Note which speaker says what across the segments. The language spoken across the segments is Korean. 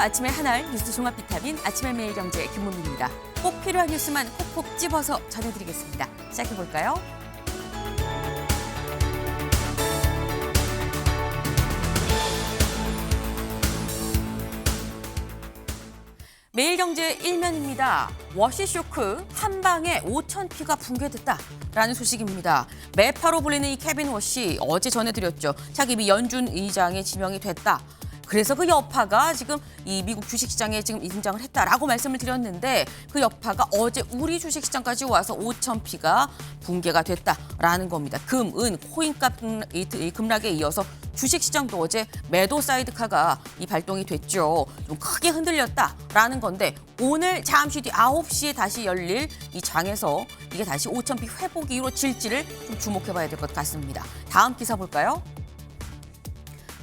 Speaker 1: 안녕하십니까. 아침의 하나를 뉴스 종합 비타민 아침의 매일경제 김문미입니다. 꼭 필요한 뉴스만 콕콕 집어서 전해드리겠습니다. 시작해볼까요? 매일경제 1면입니다. 워시 쇼크 한 방에 5,000피가 붕괴됐다라는 소식입니다. 매파로 불리는 이 케빈 워시 어제 전해드렸죠. 차기 미 연준 의장에 지명이 됐다. 그래서 그 여파가 지금 이 미국 주식시장에 지금 등장을 했다라고 말씀을 드렸는데 그 여파가 어제 우리 주식시장까지 와서 5,000피가 붕괴가 됐다라는 겁니다. 금, 은, 코인값 급락에 이어서 주식시장도 어제 매도 사이드카가 발동이 됐죠. 좀 크게 흔들렸다라는 건데 오늘 잠시 뒤 9시에 다시 열릴 이 장에서 이게 다시 5,000피 회복이 이루어질지를 좀 주목해봐야 될 것 같습니다. 다음 기사 볼까요?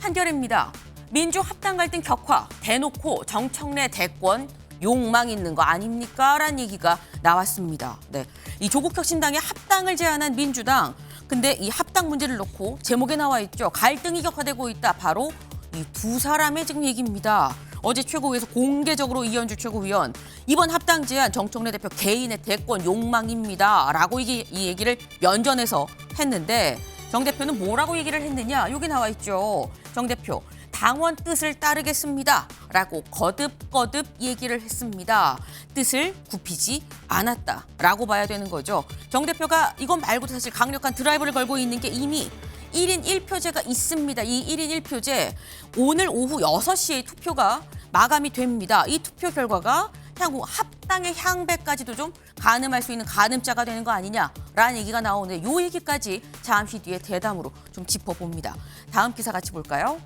Speaker 1: 한겨레입니다. 민주 합당 갈등 격화, 대놓고 정청래 대권 욕망 있는 거 아닙니까? 라는 얘기가 나왔습니다. 네, 이 조국혁신당의 합당을 제안한 민주당. 근데 이 합당 문제를 놓고 제목에 나와 있죠. 갈등이 격화되고 있다. 바로 이 두 사람의 지금 얘기입니다. 어제 최고위에서 공개적으로 이현주 최고위원 이번 합당 제안 정청래 대표 개인의 대권 욕망입니다. 라고 이 얘기를 면전에서 했는데 정 대표는 뭐라고 얘기를 했느냐? 여기 나와 있죠. 정 대표. 당원 뜻을 따르겠습니다. 라고 거듭거듭 얘기를 했습니다. 뜻을 굽히지 않았다라고 봐야 되는 거죠. 정 대표가 이건 말고도 사실 강력한 드라이브를 걸고 있는 게 이미 1인 1표제가 있습니다. 이 1인 1표제 오늘 오후 6시에 투표가 마감이 됩니다. 이 투표 결과가 향후 합당의 향배까지도 좀 가늠할 수 있는 가늠자가 되는 거 아니냐라는 얘기가 나오는데 이 얘기까지 잠시 뒤에 대담으로 좀 짚어봅니다. 다음 기사 같이 볼까요?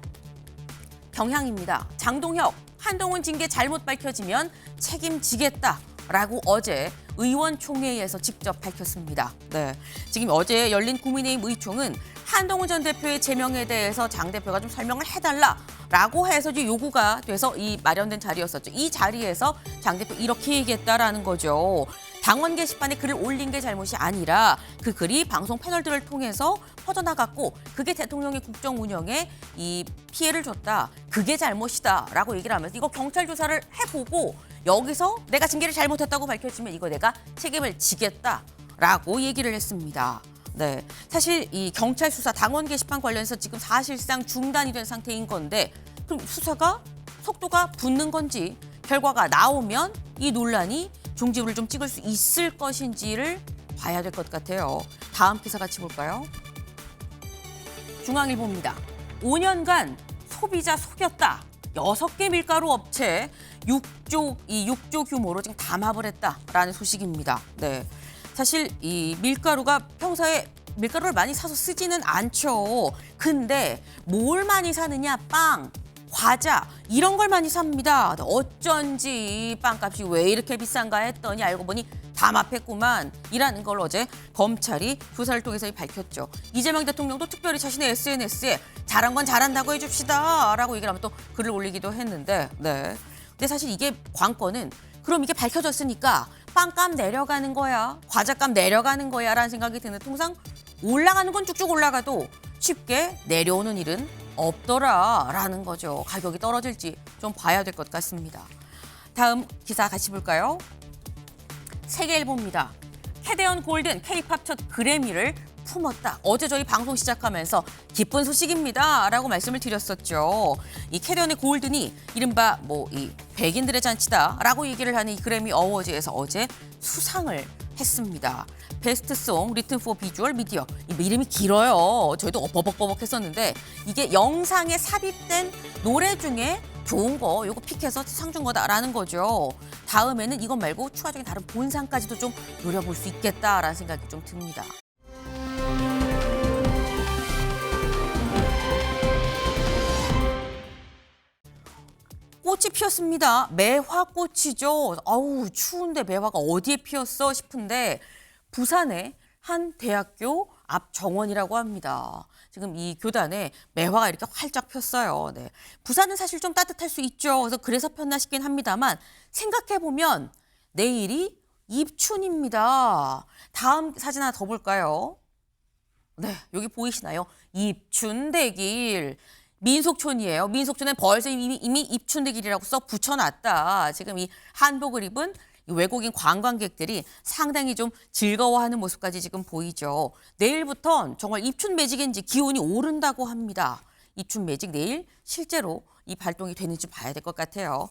Speaker 1: 경향입니다. 장동혁, 한동훈 징계 잘못 밝혀지면 책임지겠다라고 어제 의원총회에서 직접 밝혔습니다. 네, 지금 어제 열린 국민의힘 의총은 한동훈 전 대표의 제명에 대해서 장 대표가 좀 설명을 해달라라고 해서 요구가 돼서 이 마련된 자리였었죠. 이 자리에서 장 대표 이렇게 얘기했다라는 거죠. 당원 게시판에 글을 올린 게 잘못이 아니라 그 글이 방송 패널들을 통해서 퍼져나갔고 그게 대통령의 국정 운영에 이 피해를 줬다. 그게 잘못이다라고 얘기를 하면서 이거 경찰 조사를 해보고 여기서 내가 징계를 잘못했다고 밝혀지면 이거 내가 책임을 지겠다라고 얘기를 했습니다. 네, 사실 이 경찰 수사 당원 게시판 관련해서 지금 사실상 중단이 된 상태인 건데 그럼 수사가 속도가 붙는 건지 결과가 나오면 이 논란이 종지부를 좀 찍을 수 있을 것인지를 봐야 될 것 같아요. 다음 기사 같이 볼까요? 중앙일보입니다. 5년간 소비자 속였다. 6개 밀가루 업체 6조 규모로 지금 담합을 했다라는 소식입니다. 네, 사실 이 밀가루가 평소에 밀가루를 많이 사서 쓰지는 않죠. 근데 뭘 많이 사느냐? 빵, 과자 이런 걸 많이 삽니다. 어쩐지 빵값이 왜 이렇게 비싼가 했더니 알고 보니 담합했구만 이라는 걸 어제 검찰이 조사를 통해서 밝혔죠. 이재명 대통령도 특별히 자신의 SNS에 잘한 건 잘한다고 해줍시다 라고 얘기를 하면 또 글을 올리기도 했는데 네. 근데 사실 이게 관건은 그럼 이게 밝혀졌으니까 빵값 내려가는 거야, 과자값 내려가는 거야 라는 생각이 드는데 통상 올라가는 건 쭉쭉 올라가도 쉽게 내려오는 일은 없더라라는 거죠. 가격이 떨어질지 좀 봐야 될 것 같습니다. 다음 기사 같이 볼까요? 세계일보입니다. 캐대언 골든 K-팝 첫 그래미를 품었다. 어제 저희 방송 시작하면서 기쁜 소식입니다 라고 말씀을 드렸었죠. 이 캐대언의 골든이 이른바 이 백인들의 잔치다라고 얘기를 하는 이 그래미 어워즈에서 어제 수상을 했습니다. 베스트송 리튼 포 비주얼 미디어. 이름이 길어요. 저희도 버벅버벅 했었는데 이게 영상에 삽입된 노래 중에 좋은 거 요거 픽해서 상 준 거다라는 거죠. 다음에는 이것 말고 추가적인 다른 본상까지도 좀 노려볼 수 있겠다라는 생각이 좀 듭니다. 꽃이 피었습니다. 매화꽃이죠. 아우 추운데 매화가 어디에 피었어 싶은데 부산의 한 대학교 앞 정원이라고 합니다. 지금 이 교단에 매화가 이렇게 활짝 폈어요. 네. 부산은 사실 좀 따뜻할 수 있죠. 그래서 폈나 싶긴 합니다만 생각해보면 내일이 입춘입니다. 다음 사진 하나 더 볼까요? 네, 여기 보이시나요? 입춘대길. 민속촌이에요. 민속촌엔 벌써 이미 입춘대길이라고 써 붙여놨다. 지금 이 한복을 입은 외국인 관광객들이 상당히 좀 즐거워하는 모습까지 지금 보이죠. 내일부터 정말 입춘 매직인지 기온이 오른다고 합니다. 입춘 매직 내일 실제로 이 발동이 되는지 봐야 될 것 같아요.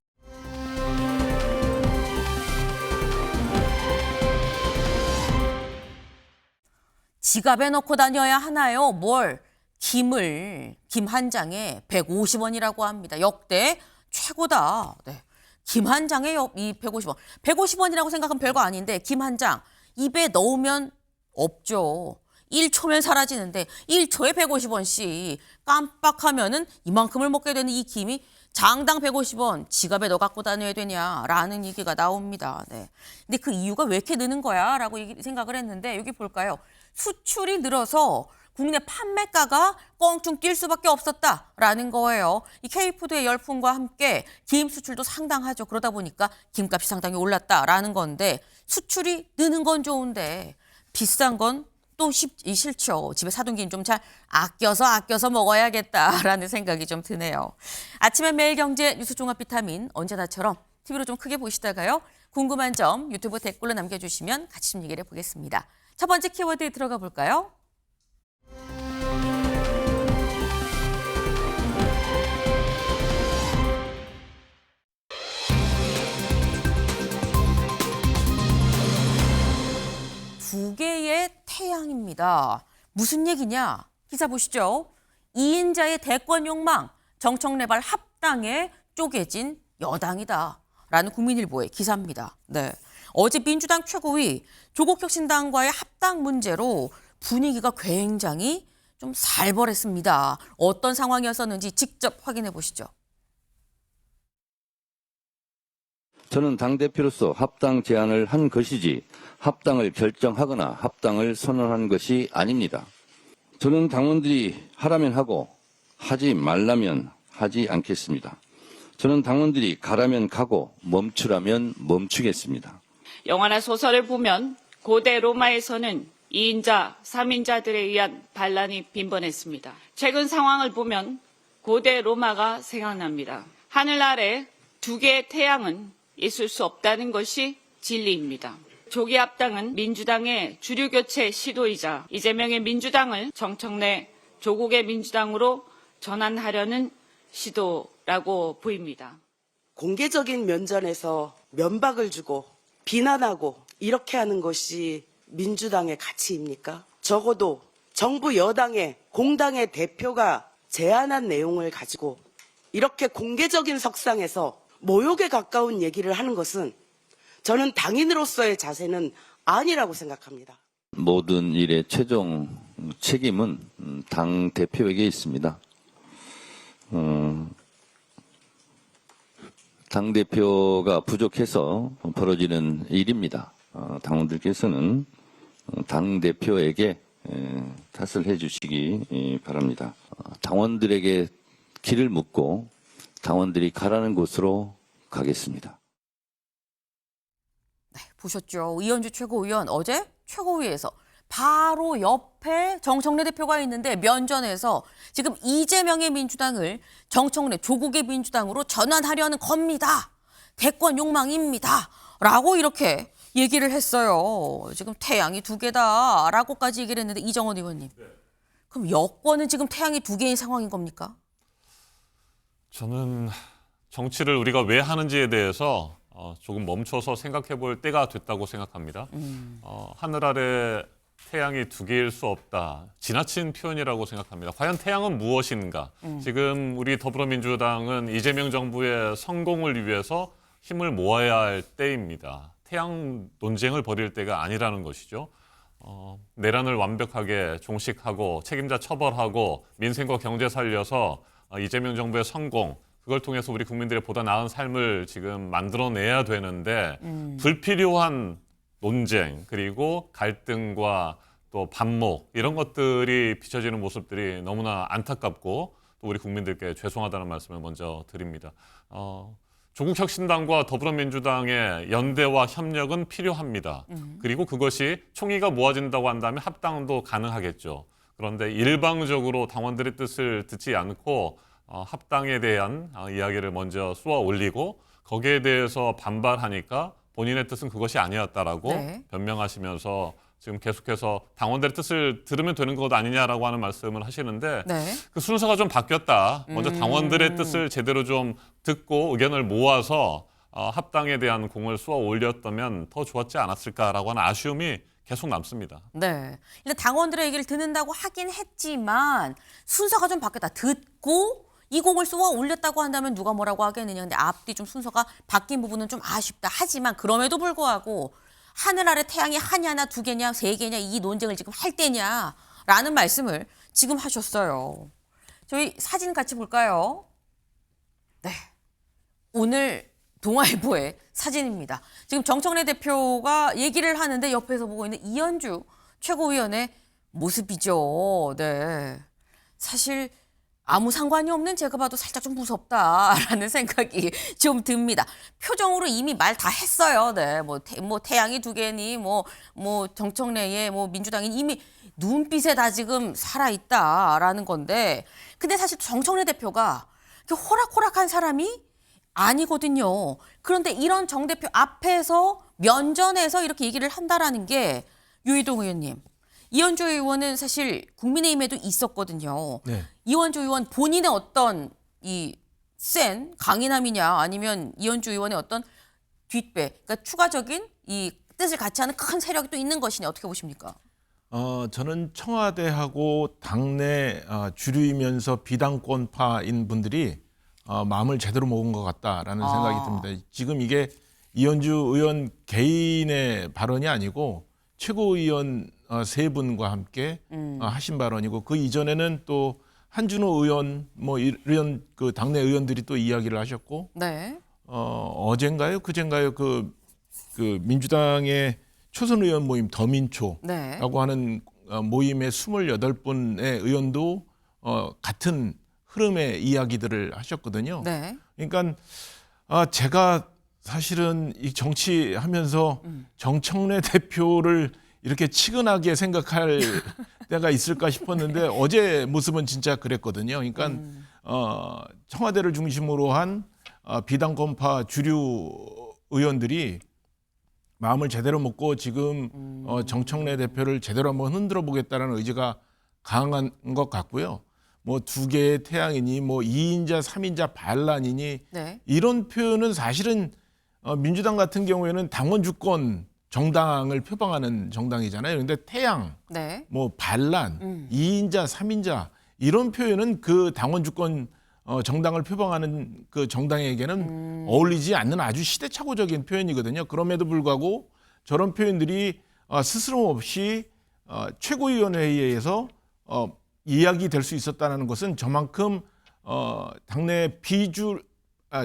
Speaker 1: 지갑에 넣고 다녀야 하나요? 뭘? 김 한 장에 150원이라고 합니다. 역대 최고다. 네. 김 한 장에 이 150원. 150원이라고 생각하면 별거 아닌데 김 한 장 입에 넣으면 없죠. 1초면 사라지는데 1초에 150원씩 깜빡하면은 이만큼을 먹게 되는 이 김이 장당 150원 지갑에 넣어 갖고 다녀야 되냐라는 얘기가 나옵니다. 네. 근데 그 이유가 왜 이렇게 느는 거야라고 생각을 했는데 여기 볼까요? 수출이 늘어서 국내 판매가가 껑충 뛸 수밖에 없었다라는 거예요. 이 K푸드의 열풍과 함께 김 수출도 상당하죠. 그러다 보니까 김값이 상당히 올랐다라는 건데 수출이 느는 건 좋은데 비싼 건 또 싫죠. 집에 사둔 김 좀 잘 아껴서 먹어야겠다라는 생각이 좀 드네요. 아침에 매일경제 뉴스 종합 비타민 언제나처럼 TV로 좀 크게 보시다가요. 궁금한 점 유튜브 댓글로 남겨주시면 같이 좀 얘기를 해보겠습니다. 첫 번째 키워드 들어가 볼까요? 두 개의 태양입니다. 무슨 얘기냐? 기사 보시죠. 2인자의 대권 욕망, 정청래발 합당에 쪼개진 여당이다. 라는 국민일보의 기사입니다. 네. 어제 민주당 최고위 조국혁신당과의 합당 문제로 분위기가 굉장히 좀 살벌했습니다. 어떤 상황이었었는지 직접 확인해 보시죠.
Speaker 2: 저는 당대표로서 합당 제안을 한 것이지 합당을 결정하거나 합당을 선언한 것이 아닙니다. 저는 당원들이 하라면 하고 하지 말라면 하지 않겠습니다. 저는 당원들이 가라면 가고 멈추라면 멈추겠습니다.
Speaker 3: 영화나 소설을 보면 고대 로마에서는 2인자, 3인자들에 의한 반란이 빈번했습니다. 최근 상황을 보면 고대 로마가 생각납니다. 하늘 아래 두 개의 태양은 있을 수 없다는 것이 진리입니다. 조기 합당은 민주당의 주류 교체 시도이자 이재명의 민주당을 정청래 조국의 민주당으로 전환하려는 시도라고 보입니다.
Speaker 4: 공개적인 면전에서 면박을 주고 비난하고 이렇게 하는 것이 민주당의 가치입니까? 적어도 정부 여당의 공당의 대표가 제안한 내용을 가지고 이렇게 공개적인 석상에서 모욕에 가까운 얘기를 하는 것은 저는 당인으로서의 자세는 아니라고 생각합니다.
Speaker 2: 모든 일의 최종 책임은 당 대표에게 있습니다. 당 대표가 부족해서 벌어지는 일입니다. 당원들께서는 당 대표에게 탓을 해주시기 바랍니다. 당원들에게 길을 묻고 당원들이 가라는 곳으로 가겠습니다.
Speaker 1: 네, 보셨죠? 이현주 최고위원 어제 최고위에서 바로 옆에 정청래 대표가 있는데 면전에서 지금 이재명의 민주당을 정청래 조국의 민주당으로 전환하려는 겁니다. 대권 욕망입니다. 라고 이렇게 얘기를 했어요. 지금 태양이 두 개다 라고까지 얘기를 했는데 이정원 의원님. 그럼 여권은 지금 태양이 두 개인 상황인 겁니까?
Speaker 5: 저는 정치를 우리가 왜 하는지에 대해서 조금 멈춰서 생각해 볼 때가 됐다고 생각합니다. 하늘 아래 태양이 두 개일 수 없다. 지나친 표현이라고 생각합니다. 과연 태양은 무엇인가? 지금 우리 더불어민주당은 이재명 정부의 성공을 위해서 힘을 모아야 할 때입니다. 태양 논쟁을 벌일 때가 아니라는 것이죠. 내란을 완벽하게 종식하고 책임자 처벌하고 민생과 경제 살려서 이재명 정부의 성공, 그걸 통해서 우리 국민들의 보다 나은 삶을 지금 만들어내야 되는데 불필요한 논쟁 그리고 갈등과 또 반목 이런 것들이 비춰지는 모습들이 너무나 안타깝고 또 우리 국민들께 죄송하다는 말씀을 먼저 드립니다. 조국혁신당과 더불어민주당의 연대와 협력은 필요합니다. 그리고 그것이 총의가 모아진다고 한다면 합당도 가능하겠죠. 그런데 일방적으로 당원들의 뜻을 듣지 않고 합당에 대한 이야기를 먼저 쏘아 올리고 거기에 대해서 반발하니까 본인의 뜻은 그것이 아니었다라고
Speaker 1: 네.
Speaker 5: 변명하시면서 지금 계속해서 당원들의 뜻을 들으면 되는 것 아니냐라고 하는 말씀을 하시는데
Speaker 1: 네.
Speaker 5: 그 순서가 좀 바뀌었다. 먼저 당원들의 뜻을 제대로 좀 듣고 의견을 모아서 합당에 대한 공을 쏘아 올렸다면 더 좋았지 않았을까라고 하는 아쉬움이 계속 남습니다.
Speaker 1: 네. 일단 당원들의 얘기를 듣는다고 하긴 했지만 순서가 좀 바뀌었다. 듣고 이 곡을 쏘아 올렸다고 한다면 누가 뭐라고 하겠느냐. 근데 앞뒤 좀 순서가 바뀐 부분은 좀 아쉽다. 하지만 그럼에도 불구하고 하늘 아래 태양이 하냐나 두 개냐 세 개냐 이 논쟁을 지금 할 때냐라는 말씀을 지금 하셨어요. 저희 사진 같이 볼까요? 네. 오늘 동아일보의 사진입니다. 지금 정청래 대표가 얘기를 하는데 옆에서 보고 있는 이현주 최고위원의 모습이죠. 네. 사실 아무 상관이 없는 제가 봐도 살짝 좀 무섭다라는 생각이 좀 듭니다. 표정으로 이미 말 다 했어요. 네. 뭐 태양이 두 개니 뭐 정청래의 민주당이 이미 눈빛에 다 지금 살아있다라는 건데 근데 사실 정청래 대표가 이렇게 호락호락한 사람이 아니거든요. 그런데 이런 정 대표 앞에서 면전에서 이렇게 얘기를 한다라는 게 유희동 의원님, 이현주 의원은 사실 국민의힘에도 있었거든요.
Speaker 6: 네.
Speaker 1: 이현주 의원 본인의 어떤 이 센 강인함이냐 아니면 이현주 의원의 어떤 뒷배, 그러니까 추가적인 이 뜻을 같이 하는 큰 세력이 또 있는 것이냐 어떻게 보십니까?
Speaker 6: 저는 청와대하고 당내 주류이면서 비당권파인 분들이 마음을 제대로 먹은 것 같다라는 생각이 듭니다. 지금 이게 이현주 의원 개인의 발언이 아니고 최고위원 세 분과 함께 하신 발언이고 그 이전에는 또 한준호 의원 이런 그 당내 의원들이 또 이야기를 하셨고
Speaker 1: 네.
Speaker 6: 어젠가요 그젠가요 그 민주당의 초선 의원 모임 더민초라고
Speaker 1: 네.
Speaker 6: 하는 모임의 28분의 의원도 같은 흐름의 이야기들을 하셨거든요.
Speaker 1: 네.
Speaker 6: 그러니까 제가 사실은 이 정치하면서 정청래 대표를 이렇게 치근하게 생각할 때가 있을까 싶었는데 어제 모습은 진짜 그랬거든요. 그러니까 청와대를 중심으로 한 비당권파 주류 의원들이 마음을 제대로 먹고 지금 정청래 대표를 제대로 한번 흔들어 보겠다는 의지가 강한 것 같고요. 뭐 두 개의 태양이니 뭐 2인자, 3인자 반란이니
Speaker 1: 네.
Speaker 6: 이런 표현은 사실은 민주당 같은 경우에는 당원 주권 정당을 표방하는 정당이잖아요. 그런데 태양,
Speaker 1: 네.
Speaker 6: 뭐 반란, 2인자, 3인자 이런 표현은 그 당원 주권 정당을 표방하는 그 정당에게는 어울리지 않는 아주 시대착오적인 표현이거든요. 그럼에도 불구하고 저런 표현들이 스스럼 없이 최고위원회의에서 이야기될 수 있었다는 것은 저만큼 당내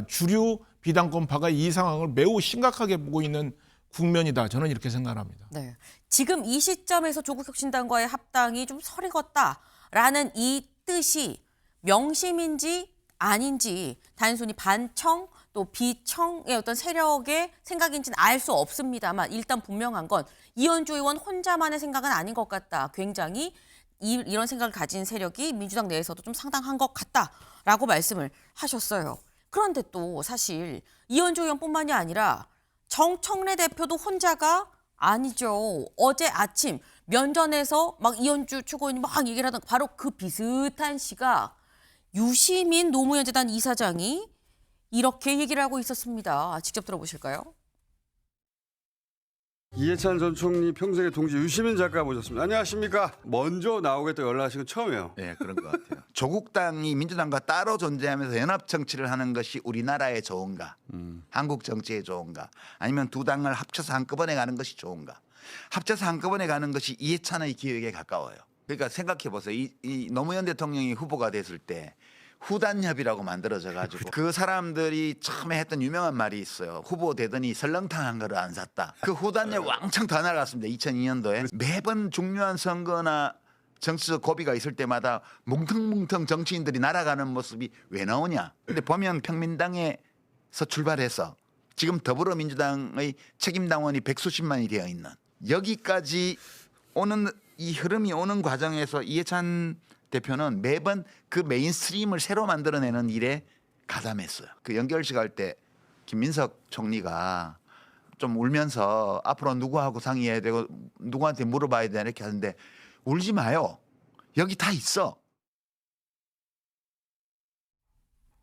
Speaker 6: 주류 비당권파가 이 상황을 매우 심각하게 보고 있는 국면이다. 저는 이렇게 생각합니다.
Speaker 1: 네. 지금 이 시점에서 조국혁신당과의 합당이 좀 설익었다라는 이 뜻이 명심인지 아닌지 단순히 반청 또 비청의 어떤 세력의 생각인지는 알 수 없습니다만 일단 분명한 건 이현주 의원 혼자만의 생각은 아닌 것 같다. 굉장히 이런 생각을 가진 세력이 민주당 내에서도 좀 상당한 것 같다라고 말씀을 하셨어요. 그런데 또 사실 이현주 의원뿐만이 아니라 정청래 대표도 혼자가 아니죠. 어제 아침 면전에서 막 이현주 최고위원이 막 얘기를 하던 바로 그 비슷한 시각 유시민 노무현재단 이사장이 이렇게 얘기를 하고 있었습니다. 직접 들어보실까요?
Speaker 7: 이해찬 전 총리 평생의 동지 유시민 작가 모셨습니다. 안녕하십니까? 먼저 나오겠다 연락하신 건 처음이에요.
Speaker 8: 네, 그런 것 같아요. 조국당이 민주당과 따로 존재하면서 연합 정치를 하는 것이 우리나라에 좋은가? 한국 정치에 좋은가? 아니면 두 당을 합쳐서 한꺼번에 가는 것이 좋은가? 합쳐서 한꺼번에 가는 것이 이해찬의 기획에 가까워요. 그러니까 생각해 보세요. 이 노무현 대통령이 후보가 됐을 때 후단협이라고 만들어져 가지고 그 사람들이 처음에 했던 유명한 말이 있어요. 후보 되더니 설렁탕 한 그릇 안 샀다. 그 후단협 왕창 더 날아갔습니다. 2002년도에 매번 중요한 선거나 정치적 고비가 있을 때마다 뭉텅뭉텅 정치인들이 날아가는 모습이 왜 나오냐. 근데 보면 평민당에서 출발해서 지금 더불어민주당의 책임당원이 백수십만이 되어 있는 여기까지 오는 이 흐름이 오는 과정에서 이해찬 대표는 매번 그 메인스트림을 새로 만들어내는 일에 가담했어요. 그 연결식 할 때 김민석 총리가 좀 울면서 앞으로 누구하고 상의해야 되고 누구한테 물어봐야 되나 이렇게 하는데 울지 마요. 여기 다 있어.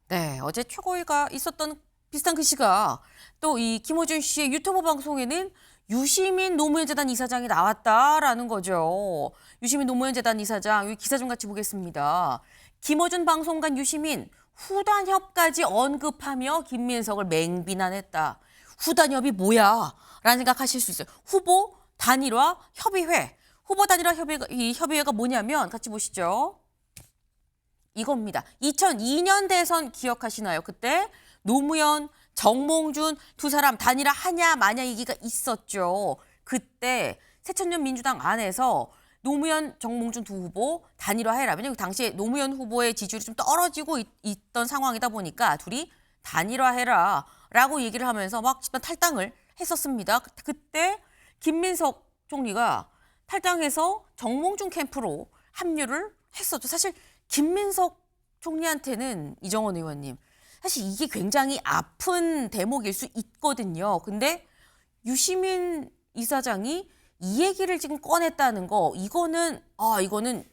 Speaker 1: 네, 어제 최고위가 있었던 비슷한 그 시각 또 이 김어준 씨의 유튜브 방송에는 유시민 노무현재단 이사장이 나왔다라는 거죠. 유시민 노무현재단 이사장, 여기 기사 좀 같이 보겠습니다. 김어준 방송관 유시민 후단협까지 언급하며 김민석을 맹비난했다. 후단협이 뭐야? 라는 생각하실 수 있어요. 후보 단일화 협의회. 후보 단일화 이 협의회가 뭐냐면 같이 보시죠. 이겁니다. 2002년 대선 기억하시나요? 그때 노무현, 정몽준 두 사람 단일화 하냐 마냐 얘기가 있었죠. 그때 새천년 민주당 안에서 노무현, 정몽준 두 후보 단일화해라. 왜냐하면 당시에 노무현 후보의 지지율이 좀 떨어지고 있던 상황이다 보니까 둘이 단일화해라 라고 얘기를 하면서 막 집단 탈당을 했었습니다. 그때 김민석 총리가 탈당해서 정몽준 캠프로 합류를 했었죠. 사실 김민석 총리한테는 이정원 의원님 사실 이게 굉장히 아픈 대목일 수 있거든요. 근데 유시민 이사장이 이 얘기를 지금 꺼냈다는 거 이거는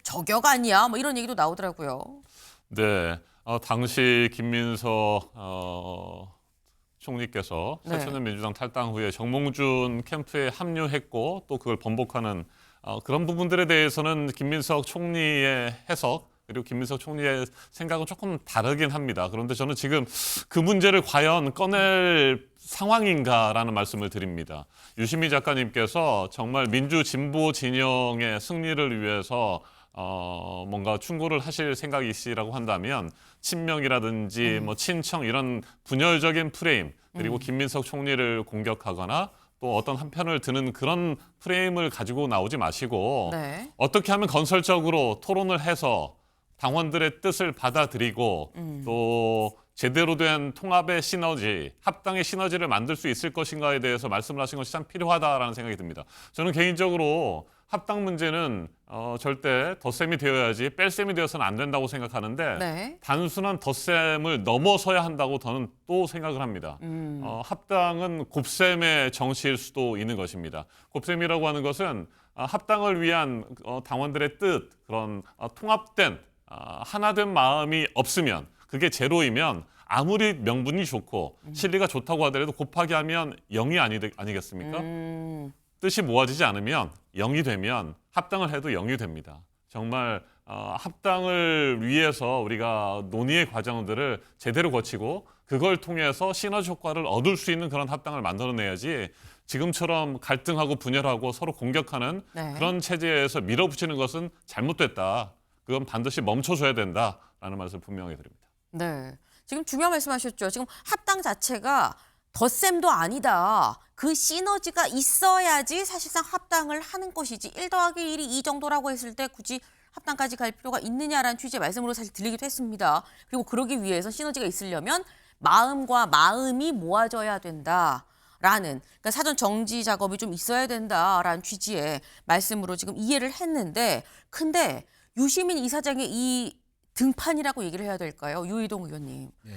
Speaker 1: 저격 아니야 뭐 이런 얘기도 나오더라고요.
Speaker 5: 네, 당시 김민석 총리께서
Speaker 1: 네.
Speaker 5: 새천년 민주당 탈당 후에 정몽준 캠프에 합류했고 또 그걸 번복하는 그런 부분들에 대해서는 김민석 총리의 해석 그리고 김민석 총리의 생각은 조금 다르긴 합니다. 그런데 저는 지금 그 문제를 과연 꺼낼 상황인가라는 말씀을 드립니다. 유시민 작가님께서 정말 민주 진보 진영의 승리를 위해서 뭔가 충고를 하실 생각이시라고 한다면 친명이라든지 뭐 친청 이런 분열적인 프레임 그리고 김민석 총리를 공격하거나 또 어떤 한편을 드는 그런 프레임을 가지고 나오지 마시고
Speaker 1: 네.
Speaker 5: 어떻게 하면 건설적으로 토론을 해서 당원들의 뜻을 받아들이고 또 제대로 된 통합의 시너지, 합당의 시너지를 만들 수 있을 것인가에 대해서 말씀을 하신 것이 참 필요하다라는 생각이 듭니다. 저는 개인적으로 합당 문제는 절대 덧셈이 되어야지 뺄셈이 되어서는 안 된다고 생각하는데
Speaker 1: 네.
Speaker 5: 단순한 덧셈을 넘어서야 한다고 저는 또 생각을 합니다. 합당은 곱셈의 정치일 수도 있는 것입니다. 곱셈이라고 하는 것은 합당을 위한 당원들의 뜻, 그런 통합된 하나된 마음이 없으면 그게 제로이면 아무리 명분이 좋고 실리가 좋다고 하더라도 곱하기 하면 0이 아니겠습니까? 뜻이 모아지지 않으면 0이 되면 합당을 해도 0이 됩니다. 정말 합당을 위해서 우리가 논의의 과정들을 제대로 거치고 그걸 통해서 시너지 효과를 얻을 수 있는 그런 합당을 만들어내야지 지금처럼 갈등하고 분열하고 서로 공격하는
Speaker 1: 네.
Speaker 5: 그런 체제에서 밀어붙이는 것은 잘못됐다. 그건 반드시 멈춰줘야 된다라는 말씀을 분명히 드립니다.
Speaker 1: 네. 지금 중요한 말씀하셨죠. 지금 합당 자체가 덧셈도 아니다. 그 시너지가 있어야지 사실상 합당을 하는 것이지 1 더하기 1이 이 정도라고 했을 때 굳이 합당까지 갈 필요가 있느냐라는 취지의 말씀으로 사실 들리기도 했습니다. 그리고 그러기 위해서 시너지가 있으려면 마음과 마음이 모아져야 된다. 라는 그러니까 사전 정지 작업이 좀 있어야 된다라는 취지의 말씀으로 지금 이해를 했는데 근데 유시민 이사장의 이 등판이라고 얘기를 해야 될까요? 유이동 의원님.
Speaker 6: 네.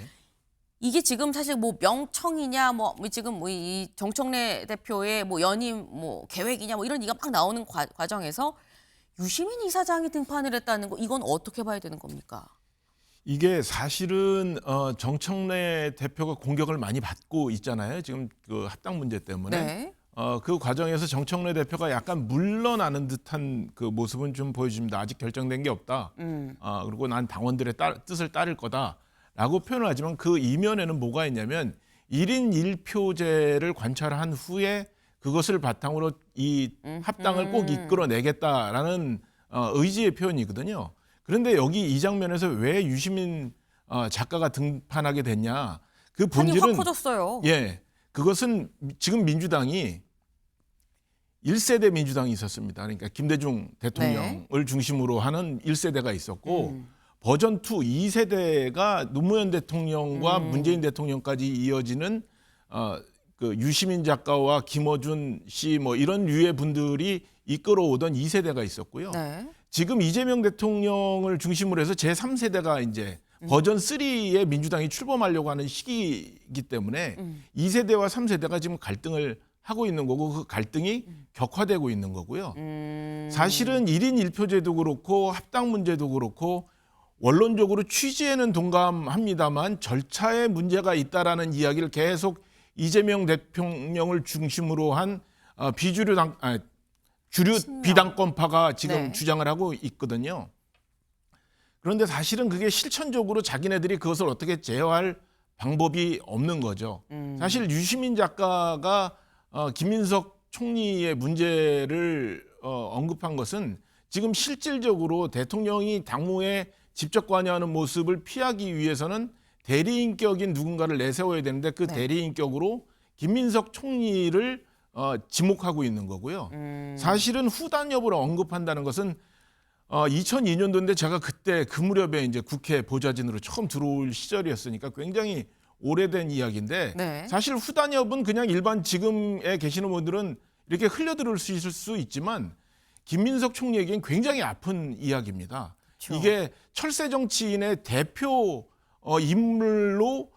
Speaker 1: 이게 지금 사실 뭐 명청이냐 뭐 지금 뭐 이 정청래 대표의 뭐 연임 뭐 계획이냐 뭐 이런 얘기가 막 나오는 과정에서 유시민 이사장이 등판을 했다는 거 이건 어떻게 봐야 되는 겁니까?
Speaker 6: 이게 사실은 정청래 대표가 공격을 많이 받고 있잖아요. 지금 그 합당 문제 때문에.
Speaker 1: 네.
Speaker 6: 그 과정에서 정청래 대표가 약간 물러나는 듯한 그 모습은 좀 보여줍니다. 아직 결정된 게 없다. 그리고 난 당원들의 뜻을 따를 거다라고 표현을 하지만 그 이면에는 뭐가 있냐면 1인 1표제를 관찰한 후에 그것을 바탕으로 이 합당을 꼭 이끌어내겠다라는 의지의 표현이거든요. 그런데 여기 이 장면에서 왜 유시민 작가가 등판하게 됐냐? 그
Speaker 1: 판이 확
Speaker 6: 본질은
Speaker 1: 커졌어요.
Speaker 6: 예, 그것은 지금 민주당이 1세대 민주당이 있었습니다. 그러니까 김대중 대통령을 중심으로 하는 1세대가 있었고 버전 2, 2세대가 노무현 대통령과 문재인 대통령까지 이어지는 그 유시민 작가와 김어준 씨 뭐 이런 유의 분들이 이끌어오던 2세대가 있었고요.
Speaker 1: 네.
Speaker 6: 지금 이재명 대통령을 중심으로 해서 제3세대가 이제 버전 3의 민주당이 출범하려고 하는 시기이기 때문에 2세대와 3세대가 지금 갈등을 하고 있는 거고 그 갈등이 격화되고 있는 거고요. 사실은 1인 1표제도 그렇고 합당 문제도 그렇고 원론적으로 취지에는 동감합니다만 절차에 문제가 있다라는 이야기를 계속 이재명 대통령을 중심으로 한 비주류 주류 비당권파가 지금
Speaker 1: 네.
Speaker 6: 주장을 하고 있거든요. 그런데 사실은 그게 실천적으로 자기네들이 그것을 어떻게 제어할 방법이 없는 거죠. 사실 유시민 작가가 김민석 총리의 문제를 언급한 것은 지금 실질적으로 대통령이 당무에 직접 관여하는 모습을 피하기 위해서는 대리인격인 누군가를 내세워야 되는데 그
Speaker 1: 네.
Speaker 6: 대리인격으로 김민석 총리를 지목하고 있는 거고요. 사실은 후단 여부를 언급한다는 것은 2002년도인데 제가 그때 그 무렵에 이제 국회 보좌진으로 처음 들어올 시절이었으니까 굉장히 오래된 이야기인데
Speaker 1: 네.
Speaker 6: 사실 후단 여부는 그냥 일반 지금에 계시는 분들은 이렇게 흘려들을 수 있을 수 있지만 김민석 총리에겐 굉장히 아픈 이야기입니다.
Speaker 1: 그렇죠.
Speaker 6: 이게 철새 정치인의 대표 인물로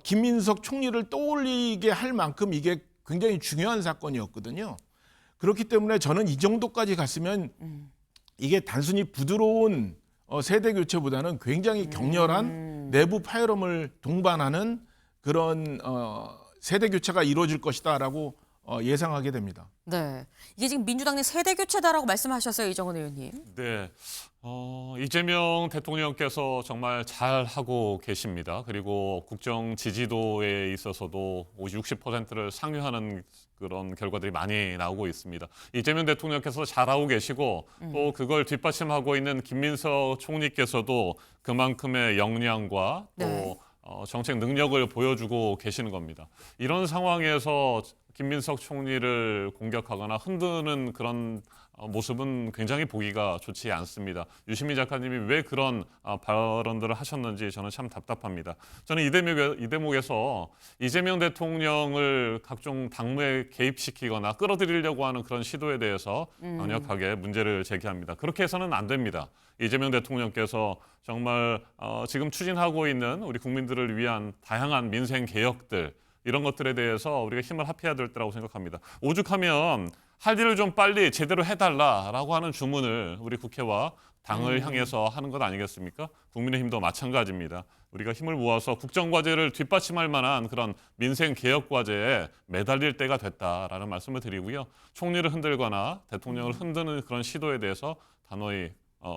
Speaker 6: 김민석 총리를 떠올리게 할 만큼 이게 굉장히 중요한 사건이었거든요. 그렇기 때문에 저는 이 정도까지 갔으면 이게 단순히 부드러운 세대 교체보다는 굉장히 격렬한 내부 파열음을 동반하는 그런 세대 교체가 이루어질 것이다라고 예상하게 됩니다.
Speaker 1: 네. 이게 지금 민주당 내 세대 교체다라고 말씀하셨어요, 이정은 의원님.
Speaker 5: 네. 이재명 대통령께서 정말 잘하고 계십니다. 그리고 국정 지지도에 있어서도 60%를 상회하는 그런 결과들이 많이 나오고 있습니다. 이재명 대통령께서 잘하고 계시고 또 그걸 뒷받침하고 있는 김민석 총리께서도 그만큼의 역량과 또
Speaker 1: 네.
Speaker 5: 정책 능력을 보여주고 계시는 겁니다. 이런 상황에서 김민석 총리를 공격하거나 흔드는 그런 모습은 굉장히 보기가 좋지 않습니다. 유시민 작가님이 왜 그런 발언들을 하셨는지 저는 참 답답합니다. 저는 이 대목에서 이재명 대통령을 각종 당무에 개입시키거나 끌어들이려고 하는 그런 시도에 대해서 강력하게 문제를 제기합니다. 그렇게 해서는 안 됩니다. 이재명 대통령께서 정말 지금 추진하고 있는 우리 국민들을 위한 다양한 민생 개혁들 이런 것들에 대해서 우리가 힘을 합해야 될 때라고 생각합니다. 오죽하면 할 일을 좀 빨리 제대로 해달라라고 하는 주문을 우리 국회와 당을 향해서 하는 것 아니겠습니까? 국민의힘도 마찬가지입니다. 우리가 힘을 모아서 국정과제를 뒷받침할 만한 그런 민생 개혁 과제에 매달릴 때가 됐다라는 말씀을 드리고요. 총리를 흔들거나 대통령을 흔드는 그런 시도에 대해서 단호히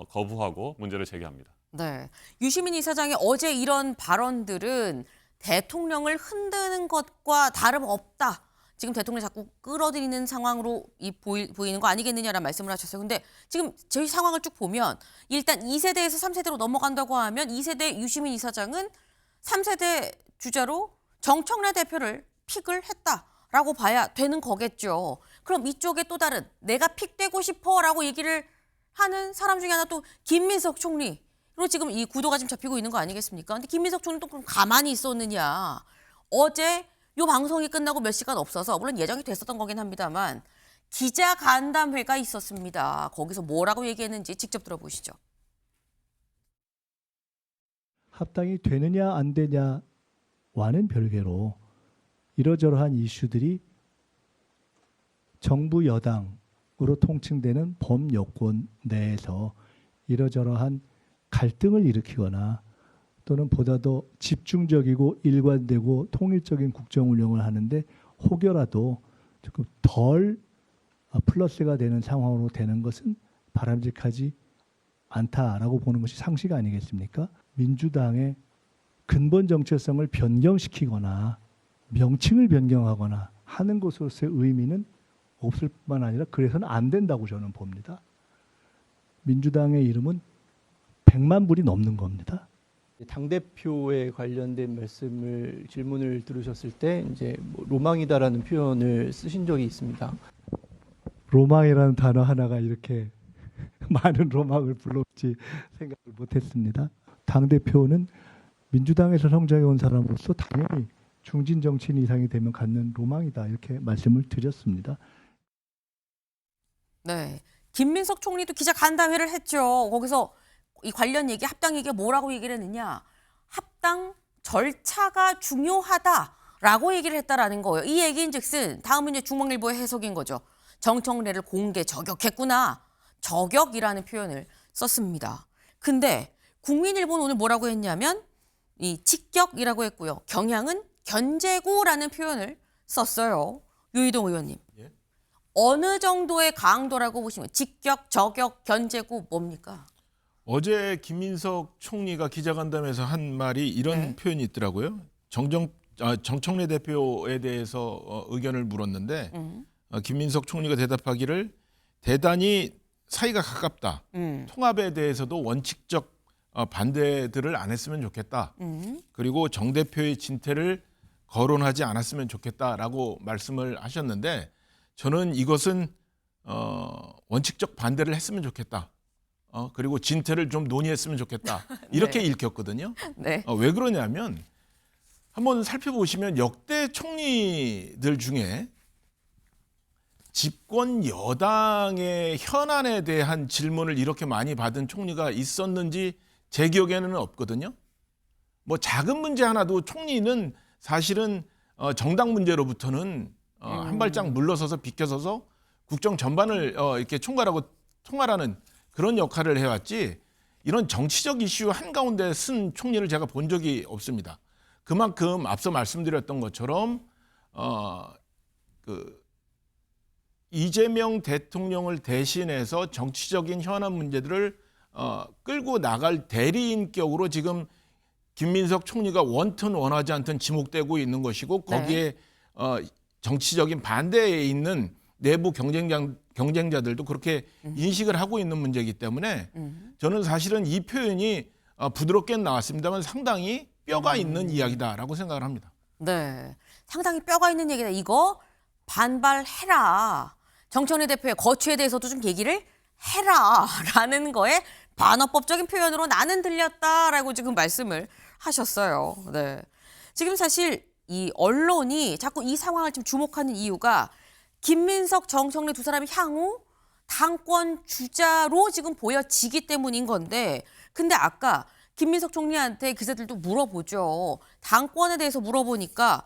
Speaker 5: 거부하고 문제를 제기합니다.
Speaker 1: 네. 유시민 이사장의 어제 이런 발언들은 대통령을 흔드는 것과 다름없다. 지금 대통령이 자꾸 끌어들이는 상황으로 보이는 거 아니겠느냐라는 말씀을 하셨어요. 근데 지금 저희 상황을 쭉 보면 일단 2세대에서 3세대로 넘어간다고 하면 2세대 유시민 이사장은 3세대 주자로 정청래 대표를 픽을 했다라고 봐야 되는 거겠죠. 그럼 이쪽에 또 다른 내가 픽되고 싶어라고 얘기를 하는 사람 중에 하나 또 김민석 총리. 그리고 지금 이 구도가 지금 잡히고 있는 거 아니겠습니까? 근데 김민석 총리 또 그럼 가만히 있었느냐. 어제 요 방송이 끝나고 몇 시간 없어서 물론 예정이 됐었던 거긴 합니다만 기자 간담회가 있었습니다. 거기서 뭐라고 얘기했는지 직접 들어보시죠.
Speaker 9: 합당이 되느냐 안 되냐와는 별개로 이러저러한 이슈들이 정부 여당으로 통칭되는 범여권 내에서 이러저러한 갈등을 일으키거나 또는 보다 더 집중적이고 일관되고 통일적인 국정 운영을 하는데 혹여라도 조금 덜 플러스가 되는 상황으로 되는 것은 바람직하지 않다라고 보는 것이 상식 아니겠습니까? 민주당의 근본 정체성을 변경시키거나 명칭을 변경하거나 하는 것으로서의 의미는 없을 뿐만 아니라 그래서는 안 된다고 저는 봅니다. 민주당의 이름은 100만 불이 넘는 겁니다.
Speaker 10: 당대표에 관련된 질문을 들으셨을 때 이제 로망이다라는 표현을 쓰신 적이 있습니다.
Speaker 9: 로망이라는 단어 하나가 이렇게 많은 로망을 불러올지 생각을 못했습니다. 당대표는 민주당에서 성장해 온 사람으로서 당연히 중진 정치인 이상이 되면 갖는 로망이다 이렇게 말씀을 드렸습니다.
Speaker 1: 네. 김민석 총리도 기자간담회를 했죠. 거기서 이 관련 얘기, 합당 얘기가 뭐라고 얘기를 했느냐. 합당 절차가 중요하다라고 얘기를 했다라는 거예요. 이 얘기인즉슨 다음은 이제 중앙일보의 해석인 거죠. 정청래를 공개 저격했구나. 저격이라는 표현을 썼습니다. 근데 국민일보는 오늘 뭐라고 했냐면 이 직격이라고 했고요. 경향은 견제구라는 표현을 썼어요. 유희동 의원님.
Speaker 6: 예?
Speaker 1: 어느 정도의 강도라고 보시면 직격, 저격, 견제구 뭡니까?
Speaker 6: 어제 김민석 총리가 기자간담회에서 한 말이 이런 표현이 있더라고요. 정청래 대표에 대해서 의견을 물었는데 김민석 총리가 대답하기를 대단히 사이가 가깝다. 통합에 대해서도 원칙적 반대들을 안 했으면 좋겠다. 그리고 정 대표의 진퇴를 거론하지 않았으면 좋겠다라고 말씀을 하셨는데 저는 이것은 원칙적 반대를 했으면 좋겠다. 그리고 진퇴를 좀 논의했으면 좋겠다. 이렇게 읽혔거든요.
Speaker 1: 네.
Speaker 6: 왜 그러냐면 한번 살펴보시면 역대 총리들 중에 집권 여당의 현안에 대한 질문을 이렇게 많이 받은 총리가 있었는지 제 기억에는 없거든요. 뭐 작은 문제 하나도 총리는 사실은 정당 문제로부터는 한 발짝 물러서서 비켜서서 국정 전반을 이렇게 총괄하는 그런 역할을 해왔지 이런 정치적 이슈 한가운데 쓴 총리를 제가 본 적이 없습니다. 그만큼 앞서 말씀드렸던 것처럼 이재명 대통령을 대신해서 정치적인 현안 문제들을 끌고 나갈 대리인격으로 지금 김민석 총리가 원튼 원하지 않든 지목되고 있는 것이고 거기에 정치적인 반대에 있는 내부 경쟁자들도 그렇게 인식을 하고 있는 문제이기 때문에 저는 사실은 이 표현이 부드럽게 나왔습니다만 상당히 뼈가 있는 이야기다라고 생각을 합니다.
Speaker 1: 네. 상당히 뼈가 있는 얘기다. 이거 반발해라. 정청래 대표의 거취에 대해서도 좀 얘기를 해라라는 거에 반어법적인 표현으로 나는 들렸다라고 지금 말씀을 하셨어요. 네. 지금 사실 이 언론이 자꾸 이 상황을 지금 주목하는 이유가 김민석, 정청래 두 사람이 향후 당권 주자로 지금 보여지기 때문인 건데 근데 아까 김민석 총리한테 기자들도 물어보죠. 당권에 대해서 물어보니까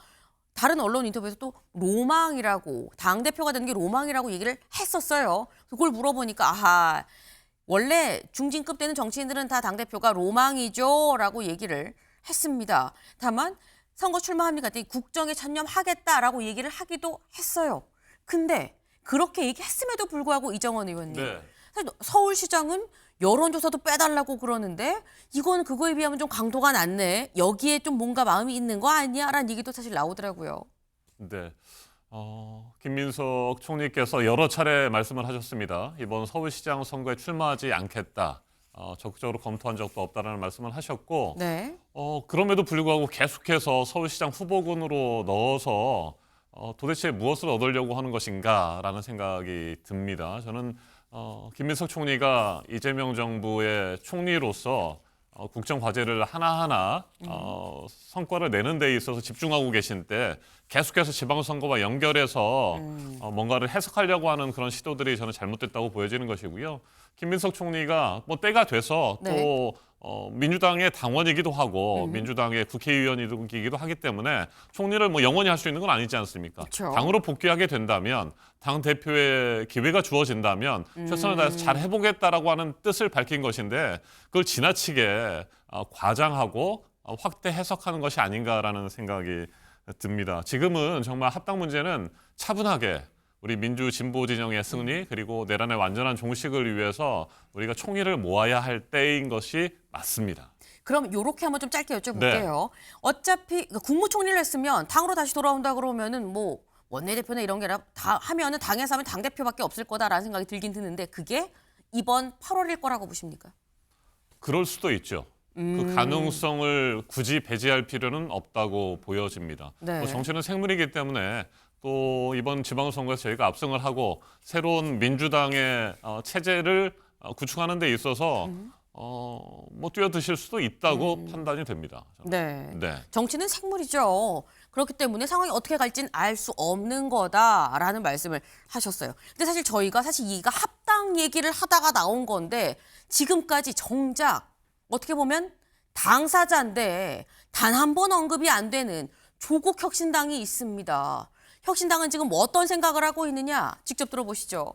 Speaker 1: 다른 언론 인터뷰에서 또 로망이라고 당대표가 되는 게 로망이라고 얘기를 했었어요. 그걸 물어보니까 아하 원래 중진급 되는 정치인들은 다 당대표가 로망이죠 라고 얘기를 했습니다. 다만 선거 출마합니까? 했더니 국정에 전념하겠다라고 얘기를 하기도 했어요. 근데 그렇게 얘기했음에도 불구하고 이정원 의원님
Speaker 5: 네.
Speaker 1: 사실 서울시장은 여론조사도 빼달라고 그러는데 이건 그거에 비하면 좀 강도가 낮네. 여기에 좀 뭔가 마음이 있는 거 아니야? 라는 얘기도 사실 나오더라고요.
Speaker 5: 네. 김민석 총리께서 여러 차례 말씀을 하셨습니다. 이번 서울시장 선거에 출마하지 않겠다. 적극적으로 검토한 적도 없다라는 말씀을 하셨고
Speaker 1: 네.
Speaker 5: 그럼에도 불구하고 계속해서 서울시장 후보군으로 넣어서 도대체 무엇을 얻으려고 하는 것인가라는 생각이 듭니다. 저는 김민석 총리가 이재명 정부의 총리로서 국정 과제를 하나하나 성과를 내는 데 있어서 집중하고 계신 때 계속해서 지방선거와 연결해서 뭔가를 해석하려고 하는 그런 시도들이 저는 잘못됐다고 보여지는 것이고요. 김민석 총리가 뭐 때가 돼서 또 민주당의 당원이기도 하고 민주당의 국회의원이기도 하기 때문에 총리를 뭐 영원히 할 수 있는 건 아니지 않습니까?
Speaker 1: 그렇죠.
Speaker 5: 당으로 복귀하게 된다면 당 대표의 기회가 주어진다면 최선을 다해서 잘 해보겠다라고 하는 뜻을 밝힌 것인데 그걸 지나치게 과장하고 확대 해석하는 것이 아닌가라는 생각이 듭니다. 지금은 정말 합당 문제는 차분하게 우리 민주 진보 진영의 승리 그리고 내란의 완전한 종식을 위해서 우리가 총의를 모아야 할 때인 것이 맞습니다.
Speaker 1: 그럼 이렇게 한번 좀 짧게 여쭤볼게요. 어차피 국무총리를 했으면 당으로 다시 돌아온다 그러면은 뭐 원내대표나 이런 게 다 하면은 당에서 하면 당대표밖에 없을 거다라는 생각이 들긴 드는데 그게 이번 8월일 거라고 보십니까?
Speaker 5: 그럴 수도 있죠. 그 가능성을 굳이 배제할 필요는 없다고 보여집니다.
Speaker 1: 네.
Speaker 5: 뭐 정치는 생물이기 때문에 또 이번 지방선거에서 저희가 압승을 하고 새로운 민주당의 체제를 구축하는 데 있어서 뭐 뛰어드실 수도 있다고 판단이 됩니다.
Speaker 1: 네.
Speaker 5: 네.
Speaker 1: 정치는 생물이죠. 그렇기 때문에 상황이 어떻게 갈지는 알 수 없는 거다라는 말씀을 하셨어요. 근데 사실 저희가 이가 합당 합당 얘기를 하다가 나온 건데 지금까지 정작 어떻게 보면 당사자인데 단 한 번 언급이 안 되는 조국 혁신당이 있습니다. 혁신당은 지금 어떤 생각을 하고 있느냐 직접 들어보시죠.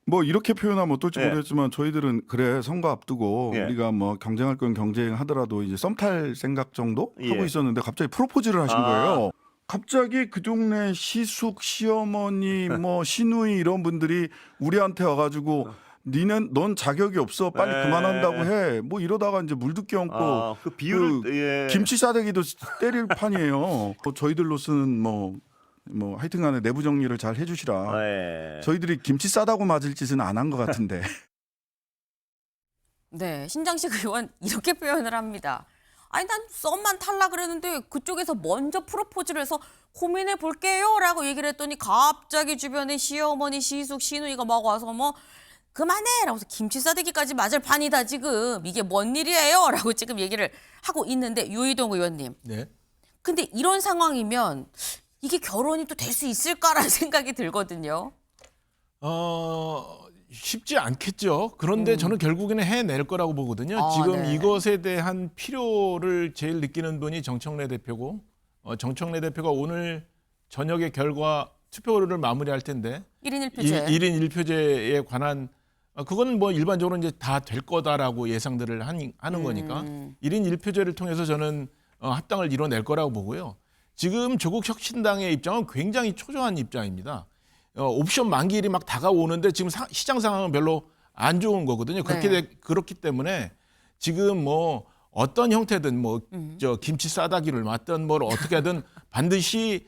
Speaker 11: 뭐 이렇게 표현하면 어떨지
Speaker 12: 예.
Speaker 11: 모르겠지만 저희들은 그래 선거 앞두고
Speaker 12: 예.
Speaker 11: 우리가 뭐 경쟁할 건 경쟁하더라도 이제 썸 탈 생각 정도 하고
Speaker 12: 예.
Speaker 11: 있었는데 갑자기 프로포즈를 하신
Speaker 12: 아.
Speaker 11: 거예요. 갑자기 그 동네 시숙, 시어머니, 뭐 시누이 이런 분들이 우리한테 와가지고 넌 자격이 없어 빨리
Speaker 12: 예.
Speaker 11: 그만한다고 해. 뭐 이러다가 이제 물도 껴안고
Speaker 12: 그 비율을 예.
Speaker 11: 김치 싸대기도 때릴 판이에요. 저희들로서는 뭐 하여튼간에 내부 정리를 잘 해주시라.
Speaker 12: 예.
Speaker 11: 저희들이 김치 싸다고 맞을 짓은 안 한 것 같은데.
Speaker 1: 네, 신장식 의원 이렇게 표현을 합니다. 아니 난 썸만 탈라 그랬는데 그쪽에서 먼저 프로포즈를 해서 고민해 볼게요 라고 얘기를 했더니 갑자기 주변에 시어머니, 시숙, 시누이가 막 와서 뭐 그만해 라고 해서 김치 싸대기까지 맞을 판이다 지금. 이게 뭔 일이에요 라고 지금 얘기를 하고 있는데 유희동 의원님.
Speaker 6: 네.
Speaker 1: 근데 이런 상황이면 이게 결혼이 또 될 수 있을까라는 생각이 들거든요.
Speaker 6: 쉽지 않겠죠. 그런데 저는 결국에는 해낼 거라고 보거든요.
Speaker 1: 아,
Speaker 6: 지금
Speaker 1: 네.
Speaker 6: 이것에 대한 필요를 제일 느끼는 분이 정청래 대표고 정청래 대표가 오늘 저녁에 결과 투표를 마무리할 텐데
Speaker 1: 1인 1표제.
Speaker 6: 1인 1표제에 관한 그건 뭐 일반적으로 이제 다 될 거다라고 예상들을 하는 거니까 1인 1표제를 통해서 저는 합당을 이뤄낼 거라고 보고요. 지금 조국 혁신당의 입장은 굉장히 초조한 입장입니다. 옵션 만기일이 막 다가오는데 지금 시장 상황은 별로 안 좋은 거거든요. 그렇기 때문에 지금 뭐 어떤 형태든 뭐 김치 싸다기를 맞든 뭘 어떻게 하든 반드시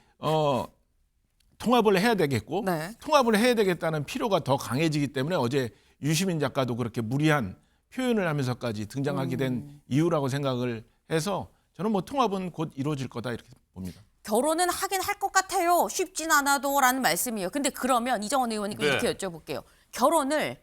Speaker 6: 통합을 해야 되겠고
Speaker 1: 네.
Speaker 6: 통합을 해야 되겠다는 필요가 더 강해지기 때문에 어제 유시민 작가도 그렇게 무리한 표현을 하면서까지 등장하게 된 이유라고 생각을 해서 저는 뭐 통합은 곧 이루어질 거다 이렇게 봅니다.
Speaker 1: 결혼은 하긴 할 것 같아요. 쉽진 않아도 라는 말씀이에요. 근데 그러면 이정원 의원님
Speaker 5: 네.
Speaker 1: 이렇게 여쭤볼게요. 결혼을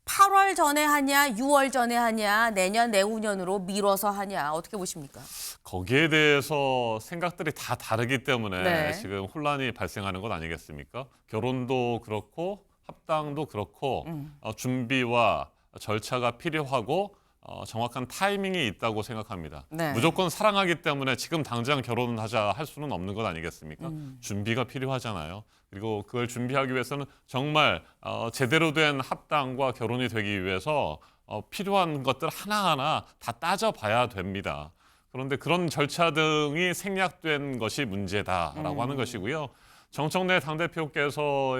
Speaker 1: 8월 전에 하냐, 6월 전에 하냐, 내년, 내후년으로 미뤄서 하냐 어떻게 보십니까?
Speaker 5: 거기에 대해서 생각들이 다 다르기 때문에
Speaker 1: 네.
Speaker 5: 지금 혼란이 발생하는 것 아니겠습니까? 결혼도 그렇고 합당도 그렇고 준비와 절차가 필요하고 정확한 타이밍이 있다고 생각합니다.
Speaker 1: 네.
Speaker 5: 무조건 사랑하기 때문에 지금 당장 결혼하자 할 수는 없는 것 아니겠습니까? 준비가 필요하잖아요. 그리고 그걸 준비하기 위해서는 정말 제대로 된 합당과 결혼이 되기 위해서 필요한 것들 하나하나 다 따져봐야 됩니다. 그런데 그런 절차 등이 생략된 것이 문제다라고 하는 것이고요. 정청래 당대표께서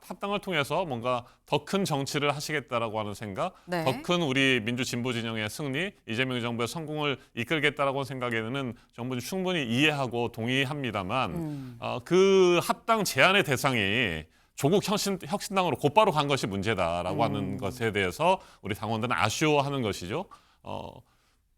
Speaker 5: 합당을 통해서 뭔가 더 큰 정치를 하시겠다라고 하는 생각,
Speaker 1: 네.
Speaker 5: 더 큰 우리 민주진보 진영의 승리, 이재명 정부의 성공을 이끌겠다라고 하는 생각에는 정부는 충분히 이해하고 동의합니다만 그 합당 제안의 대상이 조국 혁신당으로 곧바로 간 것이 문제다라고 하는 것에 대해서 우리 당원들은 아쉬워하는 것이죠.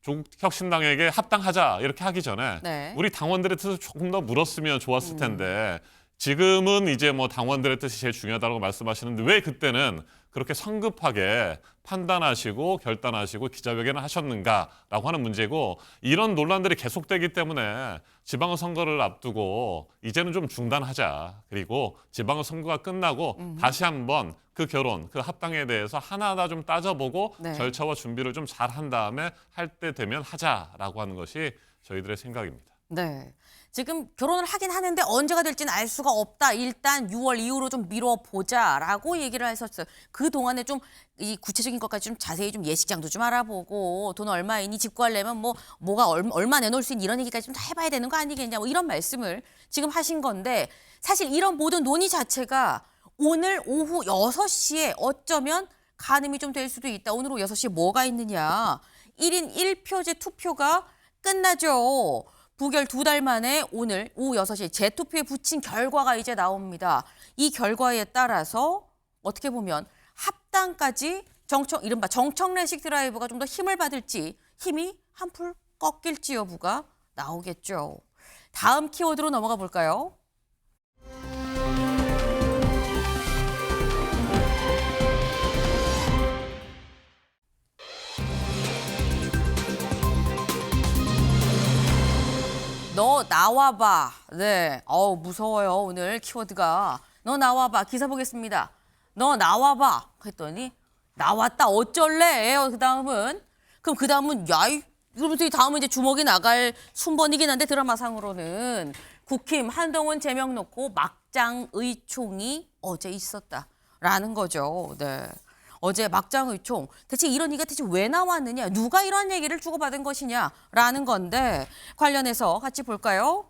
Speaker 5: 조국 혁신당에게 합당하자 이렇게 하기 전에
Speaker 1: 네.
Speaker 5: 우리 당원들의 뜻을 조금 더 물었으면 좋았을 텐데 지금은 이제 뭐 당원들의 뜻이 제일 중요하다고 말씀하시는데 왜 그때는 그렇게 성급하게 판단하시고 결단하시고 기자회견을 하셨는가라고 하는 문제고 이런 논란들이 계속되기 때문에 지방선거를 앞두고 이제는 좀 중단하자. 그리고 지방선거가 끝나고 다시 한번 그 결혼, 그 합당에 대해서 하나하나 좀 따져보고
Speaker 1: 네.
Speaker 5: 절차와 준비를 좀 잘 한 다음에 할 때 되면 하자라고 하는 것이 저희들의 생각입니다.
Speaker 1: 네. 지금 결혼을 하긴 하는데 언제가 될지는 알 수가 없다. 일단 6월 이후로 좀 미뤄보자라고 얘기를 하셨어요. 그동안에 좀 이 구체적인 것까지 좀 자세히 좀 예식장도 좀 알아보고 돈 얼마이니 집 구하려면 뭐가 얼마 내놓을 수 있니 이런 얘기까지 좀 다 해봐야 되는 거 아니겠냐 뭐 이런 말씀을 지금 하신 건데 사실 이런 모든 논의 자체가 오늘 오후 6시에 어쩌면 가늠이 좀 될 수도 있다. 오늘 오후 6시에 뭐가 있느냐. 1인 1표제 투표가 끝나죠. 부결 2달 만에 오늘 오후 6시에 재투표에 붙인 결과가 이제 나옵니다. 이 결과에 따라서 어떻게 보면 합당까지 이른바 정청래식 드라이브가 좀 더 힘을 받을지 힘이 한풀 꺾일지 여부가 나오겠죠. 다음 키워드로 넘어가 볼까요? 너 나와봐. 네. 무서워요. 오늘 키워드가. 너 나와봐. 기사 보겠습니다. 너 나와봐. 했더니 나왔다. 어쩔래? 그 다음은. 그럼 그 다음은 야이. 그러면서 다음은 이제 주먹이 나갈 순번이긴 한데 드라마상으로는 국힘 한동훈 제명 놓고 막장 의총이 어제 있었다라는 거죠. 네. 어제 막장 의총. 대체 이런 얘기가 대체 왜 나왔느냐? 누가 이런 얘기를 주고받은 것이냐라는 건데 관련해서 같이 볼까요?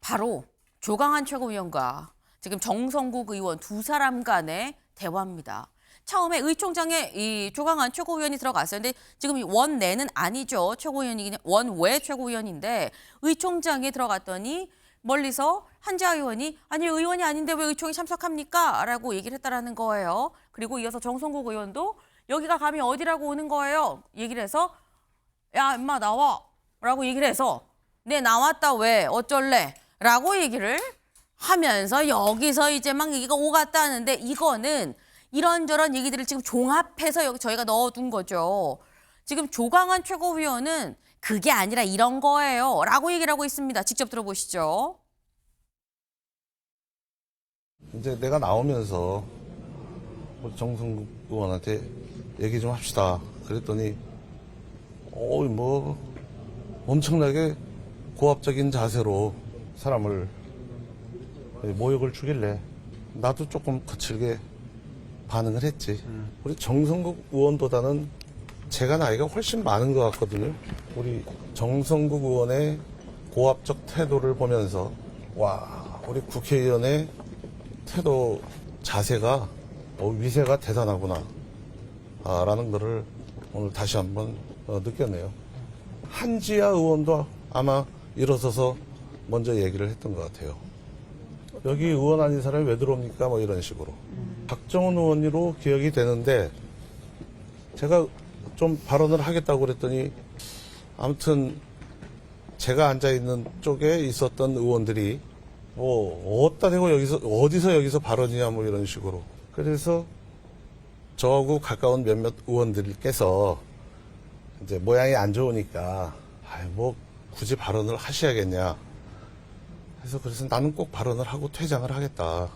Speaker 1: 바로 조강한 최고위원과 지금 정성국 의원 두 사람 간의 대화입니다. 처음에 의총장에 이 조강한 최고위원이 들어갔어요. 근데 지금 원내는 아니죠. 최고위원이긴 원외 최고위원인데 의총장에 들어갔더니 멀리서 한지아 의원이 아니 의원이 아닌데 왜 의총에 참석합니까? 라고 얘기를 했다라는 거예요. 그리고 이어서 정성국 의원도 여기가 감히 어디라고 오는 거예요? 얘기를 해서 야 임마 나와 라고 얘기를 해서 네 나왔다 왜 어쩔래? 라고 얘기를 하면서 여기서 이제 막 얘기가 오갔다 하는데 이거는 이런저런 얘기들을 지금 종합해서 여기 저희가 넣어둔 거죠. 지금 조강한 최고위원은 그게 아니라 이런 거예요. 라고 얘기를 하고 있습니다. 직접 들어보시죠.
Speaker 12: 이제 내가 나오면서 정성국 의원한테 얘기 좀 합시다. 그랬더니 뭐 엄청나게 고압적인 자세로 사람을 모욕을 주길래 나도 조금 거칠게 반응을 했지. 우리 정성국 의원보다는 제가 나이가 훨씬 많은 것 같거든요. 우리 정성국 의원의 고압적 태도를 보면서 와 우리 국회의원의 태도 자세가 위세가 대단하구나 라는 거를 오늘 다시 한번 느꼈네요. 한지아 의원도 아마 일어서서 먼저 얘기를 했던 것 같아요. 여기 의원 아닌 사람이 왜 들어옵니까? 뭐 이런 식으로. 박정훈 의원으로 기억이 되는데 제가 좀 발언을 하겠다고 그랬더니 아무튼 제가 앉아있는 쪽에 있었던 의원들이 어디다 대고 어디서 여기서 발언이냐 뭐 이런 식으로. 그래서 저하고 가까운 몇몇 의원들께서 이제 모양이 안 좋으니까 뭐 굳이 발언을 하셔야겠냐. 그래서 나는 꼭 발언을 하고 퇴장을 하겠다.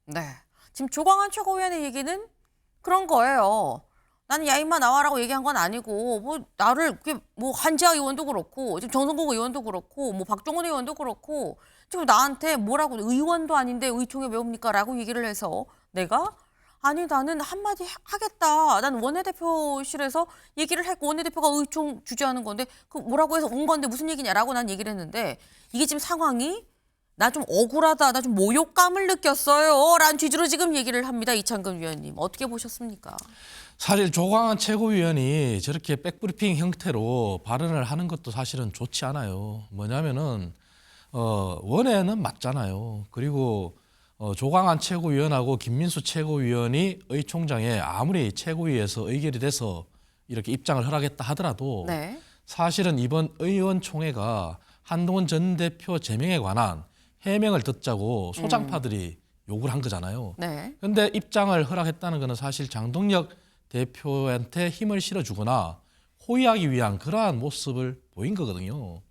Speaker 1: 네. 지금 조광한 최고위원의 얘기는 그런 거예요. 나는 야 임마 나와라고 얘기한 건 아니고 뭐 나를 뭐 한지아 의원도 그렇고 지금 정성국 의원도 그렇고 뭐 박종원 의원도 그렇고 지금 나한테 뭐라고 의원도 아닌데 의총에 왜 옵니까라고 얘기를 해서 내가 아니 나는 한마디 하겠다. 난 원내대표실에서 얘기를 했고 원내대표가 의총 주재하는 건데 그 뭐라고 해서 온 건데 무슨 얘기냐라고 난 얘기를 했는데 이게 지금 상황이 나 좀 억울하다. 나 좀 모욕감을 느꼈어요. 라는 취지로 지금 얘기를 합니다. 이창근 위원님. 어떻게 보셨습니까?
Speaker 13: 사실 조광한 최고위원이 저렇게 백브리핑 형태로 발언을 하는 것도 사실은 좋지 않아요. 뭐냐면은 원회는 맞잖아요. 그리고 조광한 최고위원하고 김민수 최고위원이 의총장에 아무리 최고위에서 의결이 돼서 이렇게 입장을 허락했다 하더라도
Speaker 1: 네.
Speaker 13: 사실은 이번 의원총회가 한동훈 전 대표 제명에 관한 해명을 듣자고 소장파들이 요구를 한 거잖아요.
Speaker 1: 네.
Speaker 13: 그런데 입장을 허락했다는 것은 사실 장동혁 대표한테 힘을 실어주거나 호위하기 위한 그러한 모습을 보인 거거든요.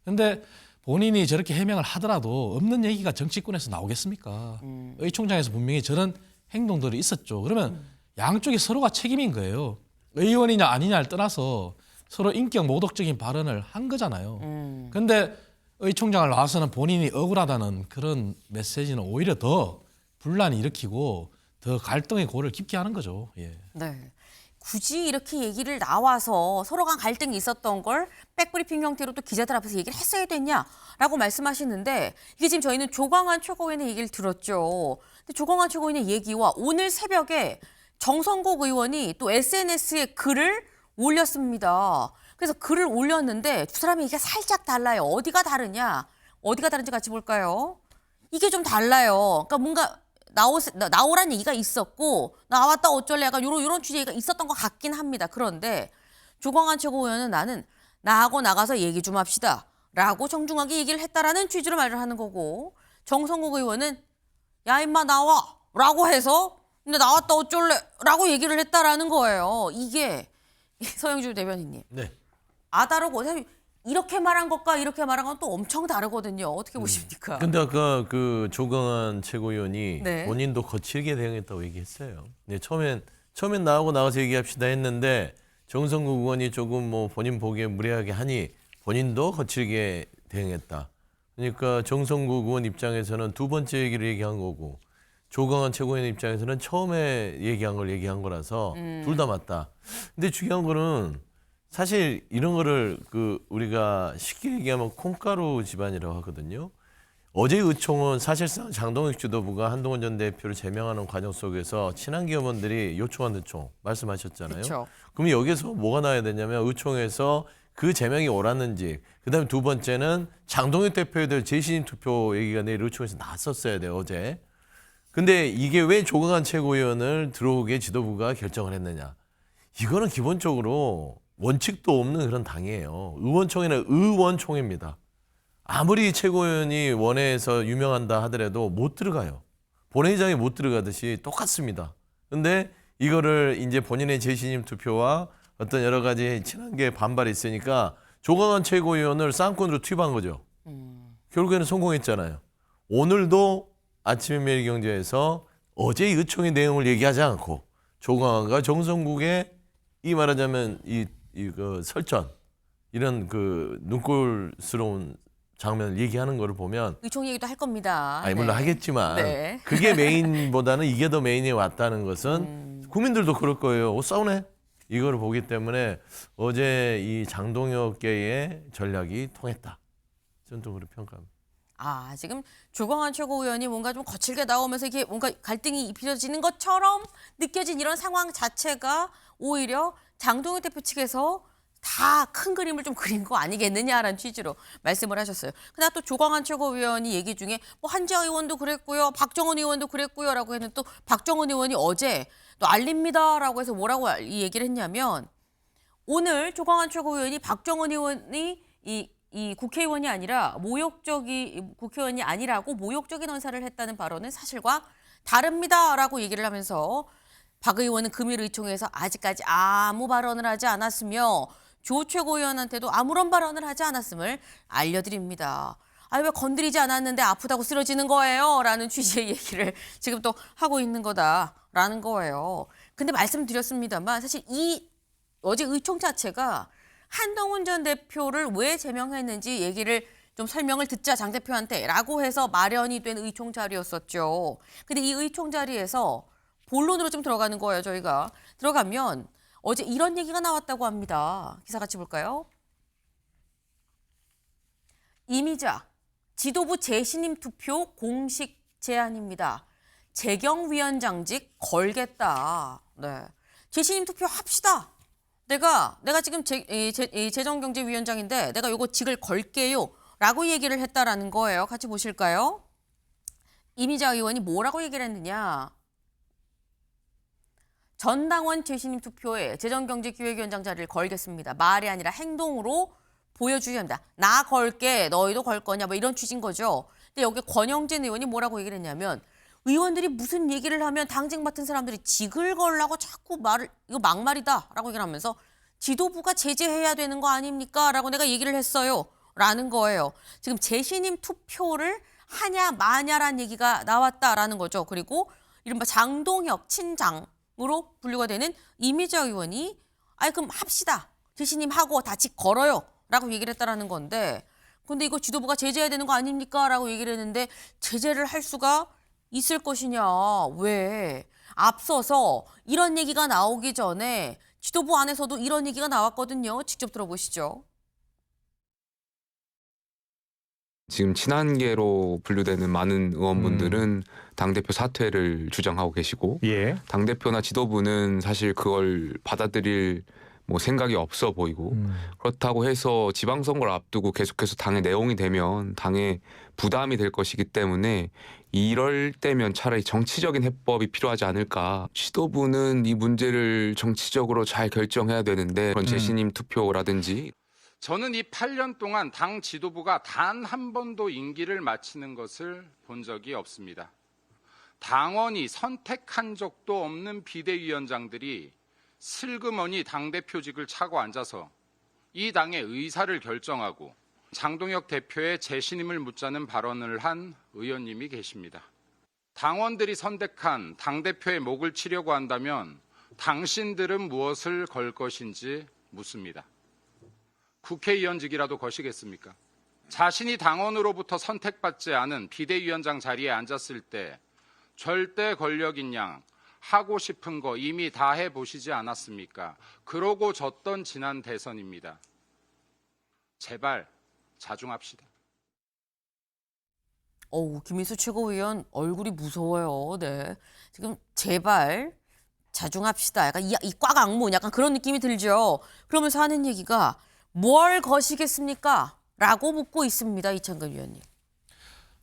Speaker 13: 그런데 본인이 저렇게 해명을 하더라도 없는 얘기가 정치권에서 나오겠습니까? 의총장에서 분명히 저런 행동들이 있었죠. 그러면 양쪽이 서로가 책임인 거예요. 의원이냐 아니냐를 떠나서 서로 인격 모독적인 발언을 한 거잖아요. 그런데 의총장을 나와서는 본인이 억울하다는 그런 메시지는 오히려 더 분란을 일으키고 더 갈등의 골을 깊게 하는 거죠. 예.
Speaker 1: 네. 굳이 이렇게 얘기를 나와서 서로 간 갈등이 있었던 걸 백브리핑 형태로 또 기자들 앞에서 얘기를 했어야 됐냐라고 말씀하시는데 이게 지금 저희는 조광한 최고위원의 얘기를 들었죠. 근데 조광한 최고위원의 얘기와 오늘 새벽에 정성국 의원이 또 SNS에 글을 올렸습니다. 그래서 글을 올렸는데 두 사람의 얘기가 살짝 달라요. 어디가 다르냐? 어디가 다른지 같이 볼까요? 이게 좀 달라요. 그러니까 뭔가 나오란 얘기가 있었고 나왔다 어쩔래 약간 요런 취지가 있었던 것 같긴 합니다. 그런데 조광한 최고위원은 나는 나하고 나가서 얘기 좀 합시다 라고 정중하게 얘기를 했다라는 취지로 말을 하는 거고 정성국 의원은 야 임마 나와 라고 해서 근데 나왔다 어쩔래 라고 얘기를 했다라는 거예요. 이게 서영주 대변인님.
Speaker 13: 네.
Speaker 1: 아다르고 이렇게 말한 것과 이렇게 말한 건 또 엄청 다르거든요. 어떻게 보십니까?
Speaker 14: 근데 아까 그 조강한 최고위원이
Speaker 1: 네.
Speaker 14: 본인도 거칠게 대응했다고 얘기했어요. 네, 처음엔 나가서 얘기합시다 했는데 정성국 의원이 조금 뭐 본인 보기에 무례하게 하니 본인도 거칠게 대응했다. 그러니까 정성국 의원 입장에서는 두 번째 얘기를 얘기한 거고 조강한 최고위원 입장에서는 처음에 얘기한 걸 얘기한 거라서 둘 다 맞다. 근데 중요한 거는 사실 이런 거를 우리가 쉽게 얘기하면 콩가루 집안이라고 하거든요. 어제 의총은 사실상 장동혁 지도부가 한동훈 전 대표를 제명하는 과정 속에서 친한계 의원들이 요청한 의총 말씀하셨잖아요.
Speaker 1: 그쵸.
Speaker 14: 그럼 여기서 뭐가 나와야 되냐면 의총에서 그 제명이 옳았는지, 그다음에 두 번째는 장동혁 대표에 대한 재신임 투표 얘기가 내일 의총에서 나왔었어야 돼요, 어제. 근데 이게 왜 조강한 최고위원을 들어오게 지도부가 결정을 했느냐. 이거는 기본적으로 원칙도 없는 그런 당이에요. 의원총회는 의원총회입니다. 아무리 최고위원이 원회에서 유명한다 하더라도 못 들어가요. 본회의장에 못 들어가듯이 똑같습니다. 근데 이거를 이제 본인의 재신임 투표와 어떤 여러 가지 친한계 반발이 있으니까 조강한 최고위원을 쌍권으로 투입한 거죠. 결국에는 성공했잖아요. 오늘도 아침에 매일경제에서 어제 의총의 내용을 얘기하지 않고 조강한과 정성국의 이 말하자면 그 설전 이런 그 눈꼴스러운 장면을 얘기하는 거를 보면
Speaker 1: 의총 얘기도 할 겁니다.
Speaker 14: 아니 물론 하겠지만
Speaker 1: 네.
Speaker 14: 그게 메인보다는 이게 더 메인에 왔다는 것은 국민들도 그럴 거예요. 싸우네 이거를 보기 때문에 어제 이 장동혁계의 전략이 통했다. 저는 좀 그렇게 평가합니다.
Speaker 1: 지금 조광한 최고위원이 뭔가 좀 거칠게 나오면서 이게 뭔가 갈등이 입혀지는 것처럼 느껴진 이런 상황 자체가 오히려 장동혁 대표 측에서 다 큰 그림을 좀 그린 거 아니겠느냐라는 취지로 말씀을 하셨어요. 근데 또 조광한 최고위원이 얘기 중에 뭐 한지아 의원도 그랬고요, 박정원 의원도 그랬고요라고 했는데 또 박정원 의원이 어제 또 알립니다라고 해서 뭐라고 이 얘기를 했냐면 오늘 조광한 최고위원이 박정원 의원이 이 국회의원이 아니라 국회의원이 아니라고 모욕적인 언사를 했다는 발언은 사실과 다릅니다라고 얘기를 하면서 박 의원은 금일 의총에서 아직까지 아무 발언을 하지 않았으며 조 최고위원한테도 아무런 발언을 하지 않았음을 알려드립니다. 왜 건드리지 않았는데 아프다고 쓰러지는 거예요? 라는 취지의 얘기를 지금 또 하고 있는 거다라는 거예요. 근데 말씀드렸습니다만 사실 어제 의총 자체가 한동훈 전 대표를 왜 제명했는지 얘기를 좀 설명을 듣자 장 대표한테 라고 해서 마련이 된 의총 자리였었죠. 근데 이 의총 자리에서 본론으로 좀 들어가는 거예요. 저희가 들어가면 어제 이런 얘기가 나왔다고 합니다. 기사 같이 볼까요? 이미자 지도부 재신임 투표 공식 제안입니다. 재경위원장직 걸겠다. 네, 재신임 투표 합시다. 내가 지금 재정경제위원장인데 내가 요거 직을 걸게요 라고 얘기를 했다라는 거예요. 같이 보실까요? 이미자 의원이 뭐라고 얘기를 했느냐. 전당원 재신임 투표에 재정경제기획위원장 자리를 걸겠습니다. 말이 아니라 행동으로 보여주셔야 합니다. 나 걸게 너희도 걸 거냐 뭐 이런 취지인 거죠. 근데 여기 권영진 의원이 뭐라고 얘기를 했냐면 의원들이 무슨 얘기를 하면 당직 맡은 사람들이 직을 걸라고 자꾸 이거 막말이다 라고 얘기를 하면서 지도부가 제재해야 되는 거 아닙니까? 라고 내가 얘기를 했어요. 라는 거예요. 지금 재신임 투표를 하냐 마냐라는 얘기가 나왔다라는 거죠. 그리고 이른바 장동혁 친장으로 분류가 되는 이미자 의원이 그럼 합시다. 재신임 하고 다 직 걸어요. 라고 얘기를 했다라는 건데 근데 이거 지도부가 제재해야 되는 거 아닙니까? 라고 얘기를 했는데 제재를 할 수가 있을 것이냐. 왜? 앞서서 이런 얘기가 나오기 전에 지도부 안에서도 이런 얘기가 나왔거든요. 직접 들어보시죠.
Speaker 15: 지금 친한계로 분류되는 많은 의원분들은 당대표 사퇴를 주장하고 계시고 당대표나 지도부는 사실 그걸 받아들일 생각이 없어 보이고 그렇다고 해서 지방선거를 앞두고 계속해서 당의 내용이 되면 당의 부담이 될 것이기 때문에 이럴 때면 차라리 정치적인 해법이 필요하지 않을까. 지도부는 이 문제를 정치적으로 잘 결정해야 되는데 그런 재신임 투표라든지
Speaker 16: 저는 이 8년 동안 당 지도부가 단 한 번도 임기를 마치는 것을 본 적이 없습니다. 당원이 선택한 적도 없는 비대위원장들이 슬그머니 당대표직을 차고 앉아서 이 당의 의사를 결정하고 장동혁 대표의 재신임을 묻자는 발언을 한 의원님이 계십니다. 당원들이 선택한 당대표의 목을 치려고 한다면 당신들은 무엇을 걸 것인지 묻습니다. 국회의원직이라도 거시겠습니까? 자신이 당원으로부터 선택받지 않은 비대위원장 자리에 앉았을 때 절대 권력인 양 하고 싶은 거 이미 다 해보시지 않았습니까? 그러고 졌던 지난 대선입니다. 제발 자중합시다.
Speaker 1: 김인수 최고위원 얼굴이 무서워요. 네. 지금 제발 자중합시다. 약간 이 꽉 악문 약간 그런 느낌이 들죠. 그러면서 하는 얘기가 뭘 거시겠습니까? 라고 묻고 있습니다. 이창근 위원님.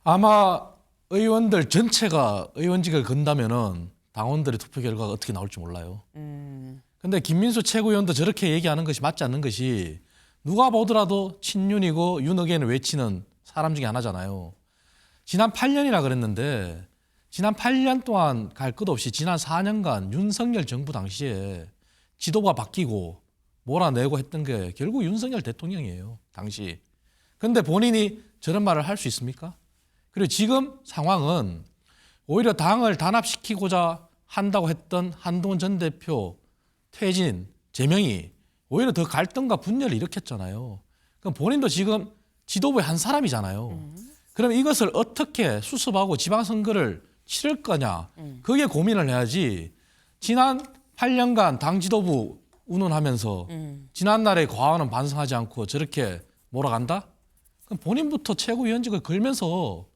Speaker 13: 아마 의원들 전체가 의원직을 건다면은 당원들의 투표 결과가 어떻게 나올지 몰라요. 근데 김민수 최고위원도 저렇게 얘기하는 것이 맞지 않는 것이 누가 보더라도 친윤이고 윤핵관을 외치는 사람 중에 하나잖아요. 지난 8년이나 그랬는데 지난 8년 동안 갈 것 없이 지난 4년간 윤석열 정부 당시에 지도부가 바뀌고 몰아내고 했던 게 결국 윤석열 대통령이에요. 당시. 근데 본인이 저런 말을 할 수 있습니까? 그리고 지금 상황은 오히려 당을 단합시키고자 한다고 했던 한동훈 전 대표 퇴진, 제명이 오히려 더 갈등과 분열을 일으켰잖아요. 그럼 본인도 지금 지도부의 한 사람이잖아요. 그럼 이것을 어떻게 수습하고 지방선거를 치를 거냐. 그게 고민을 해야지. 지난 8년간 당 지도부 운운하면서 지난날의 과언은 반성하지 않고 저렇게 몰아간다? 그럼 본인부터 최고위원직을 걸면서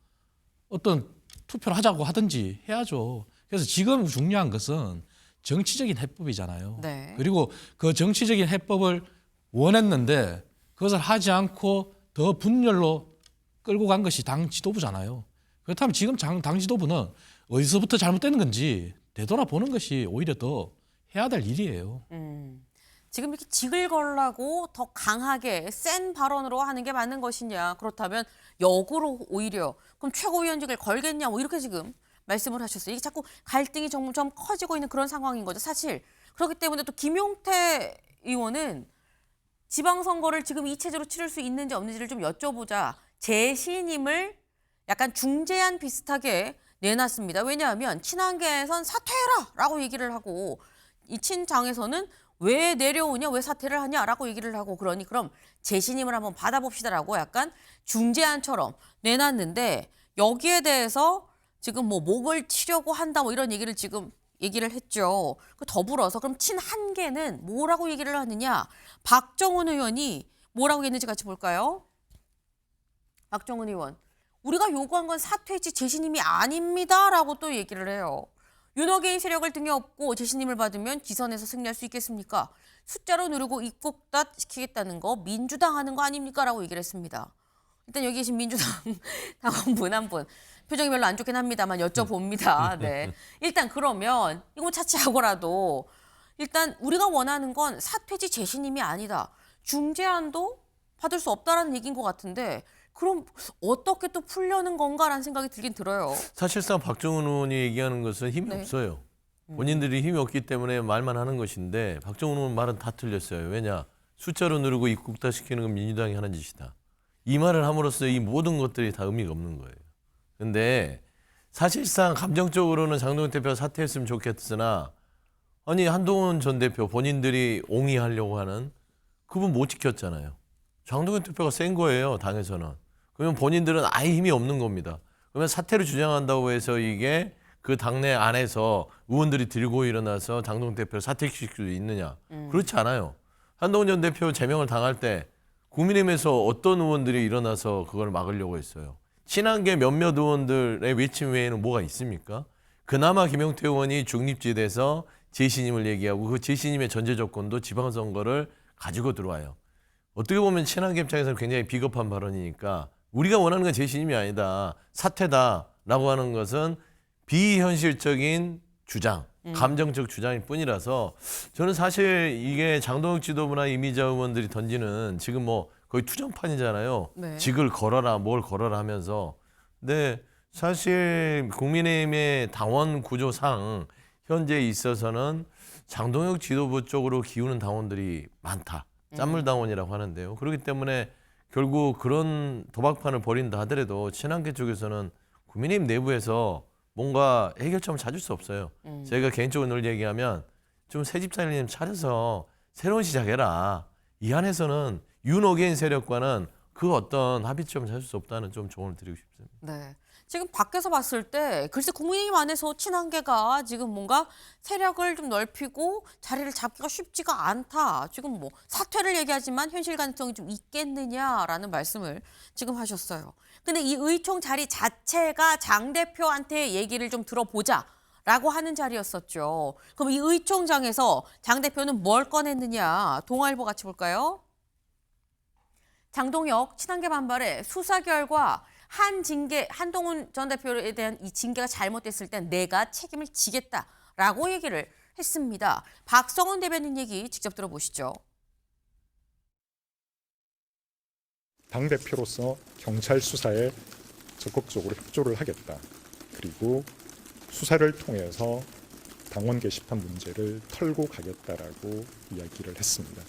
Speaker 13: 어떤 투표를 하자고 하든지 해야죠. 그래서 지금 중요한 것은 정치적인 해법이잖아요.
Speaker 1: 네.
Speaker 13: 그리고 그 정치적인 해법을 원했는데 그것을 하지 않고 더 분열로 끌고 간 것이 당 지도부잖아요. 그렇다면 지금 당 지도부는 어디서부터 잘못된 건지 되돌아보는 것이 오히려 더 해야 될 일이에요.
Speaker 1: 지금 이렇게 직을 걸라고 더 강하게 센 발언으로 하는 게 맞는 것이냐. 그렇다면 역으로 오히려 그럼 최고위원직을 걸겠냐. 뭐 이렇게 지금 말씀을 하셨어요. 이게 자꾸 갈등이 점점 커지고 있는 그런 상황인 거죠. 사실 그렇기 때문에 또 김용태 의원은 지방선거를 지금 이 체제로 치를 수 있는지 없는지를 좀 여쭤보자. 재신임을 약간 중재안 비슷하게 내놨습니다. 왜냐하면 친한계에선 사퇴해라 라고 얘기를 하고 이 친장에서는 왜 내려오냐, 왜 사퇴를 하냐라고 얘기를 하고 그러니 그럼 재신임을 한번 받아봅시다라고 약간 중재안처럼 내놨는데 여기에 대해서 지금 뭐 목을 치려고 한다 뭐 이런 얘기를 지금 얘기를 했죠. 더불어서 그럼 친한계는 뭐라고 얘기를 하느냐. 박정훈 의원이 뭐라고 했는지 같이 볼까요? 박정훈 의원. 우리가 요구한 건 사퇴지 재신임이 아닙니다라고 또 얘기를 해요. 윤호개인 세력을 등에 업고 재신임을 받으면 지선에서 승리할 수 있겠습니까? 숫자로 누르고 입국닷 시키겠다는 거 민주당 하는 거 아닙니까? 라고 얘기를 했습니다. 일단 여기 계신 민주당 당원분 한 분 표정이 별로 안 좋긴 합니다만 여쭤봅니다. 네. 일단 그러면 이거 차치하고라도 일단 우리가 원하는 건 사퇴지 재신임이 아니다. 중재안도 받을 수 없다라는 얘기인 것 같은데 그럼 어떻게 또 풀려는 건가라는 생각이 들긴 들어요.
Speaker 14: 사실상 박정훈 의원이 얘기하는 것은 힘이 없어요. 본인들이 힘이 없기 때문에 말만 하는 것인데 박정훈 의원 말은 다 틀렸어요. 왜냐? 숫자로 누르고 입국다 시키는 건 민주당이 하는 짓이다. 이 말을 함으로써 이 모든 것들이 다 의미가 없는 거예요. 근데 사실상 감정적으로는 장동혁 대표가 사퇴했으면 좋겠으나 아니 한동훈 전 대표 본인들이 옹이하려고 하는 그분 못 지켰잖아요. 장동혁 대표가 센 거예요. 당에서는. 그러면 본인들은 아예 힘이 없는 겁니다. 그러면 사퇴를 주장한다고 해서 이게 그 당내 안에서 의원들이 들고 일어나서 장동혁 대표를 사퇴시킬 수 있느냐. 그렇지 않아요. 한동훈 전 대표 제명을 당할 때 국민의힘에서 어떤 의원들이 일어나서 그걸 막으려고 했어요. 친한계 몇몇 의원들의 외침 외에는 뭐가 있습니까? 그나마 김용태 의원이 중립지대에서 재신임을 얘기하고 그 재신임의 전제 조건도 지방선거를 가지고 들어와요. 어떻게 보면 친한계 입장에서는 굉장히 비겁한 발언이니까 우리가 원하는 건 재신임이 아니다. 사퇴다라고 하는 것은 비현실적인 주장, 감정적 주장일 뿐이라서 저는 사실 이게 장동혁 지도부나 이미자 의원들이 던지는 지금 뭐 거의 투정판이잖아요.
Speaker 1: 네.
Speaker 14: 직을 걸어라 뭘 걸어라 하면서 근데 사실 국민의힘의 당원 구조상 현재 있어서는 장동혁 지도부 쪽으로 기우는 당원들이 많다. 짠물당원이라고 하는데요. 그렇기 때문에 결국 그런 도박판을 벌인다 하더라도 친한계 쪽에서는 국민의힘 내부에서 뭔가 해결점을 찾을 수 없어요. 저희가 개인적으로 늘 얘기하면 좀 새 집사님 차려서 새로운 시작해라. 이 안에서는 윤어게인 세력과는 그 어떤 합의점을 찾을 수 없다는 좀 조언을 드리고 싶습니다.
Speaker 1: 네. 지금 밖에서 봤을 때 글쎄 국민의힘 안에서 친한계가 지금 뭔가 세력을 좀 넓히고 자리를 잡기가 쉽지가 않다. 지금 뭐 사퇴를 얘기하지만 현실 가능성이 좀 있겠느냐라는 말씀을 지금 하셨어요. 근데 이 의총 자리 자체가 장 대표한테 얘기를 좀 들어보자라고 하는 자리였었죠. 그럼 이 의총장에서 장 대표는 뭘 꺼냈느냐. 동아일보 같이 볼까요? 장동혁 친한계 반발에 수사 결과 한동훈 전 대표에 대한 이 징계가 잘못됐을 땐 내가 책임을 지겠다라고 얘기를 했습니다. 박성원 대변인 얘기 직접 들어보시죠.
Speaker 17: 당대표로서 경찰 수사에 적극적으로 협조를 하겠다. 그리고 수사를 통해서 당원 게시판 문제를 털고 가겠다라고 이야기를 했습니다.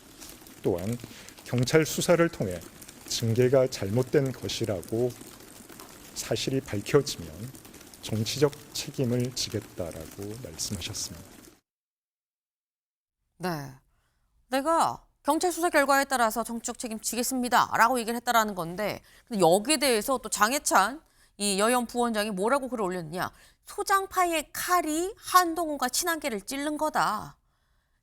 Speaker 17: 또한 경찰 수사를 통해 징계가 잘못된 것이라고 사실이 밝혀지면 정치적 책임을 지겠다라고 말씀하셨습니다.
Speaker 1: 네, 내가 경찰 수사 결과에 따라서 정치적 책임 지겠습니다라고 얘기를 했다라는 건데, 근데 여기에 대해서 또 장해찬 이 여연 부원장이 뭐라고 글을 올렸느냐? 소장파의 칼이 한동훈과 친한계를 찌른 거다.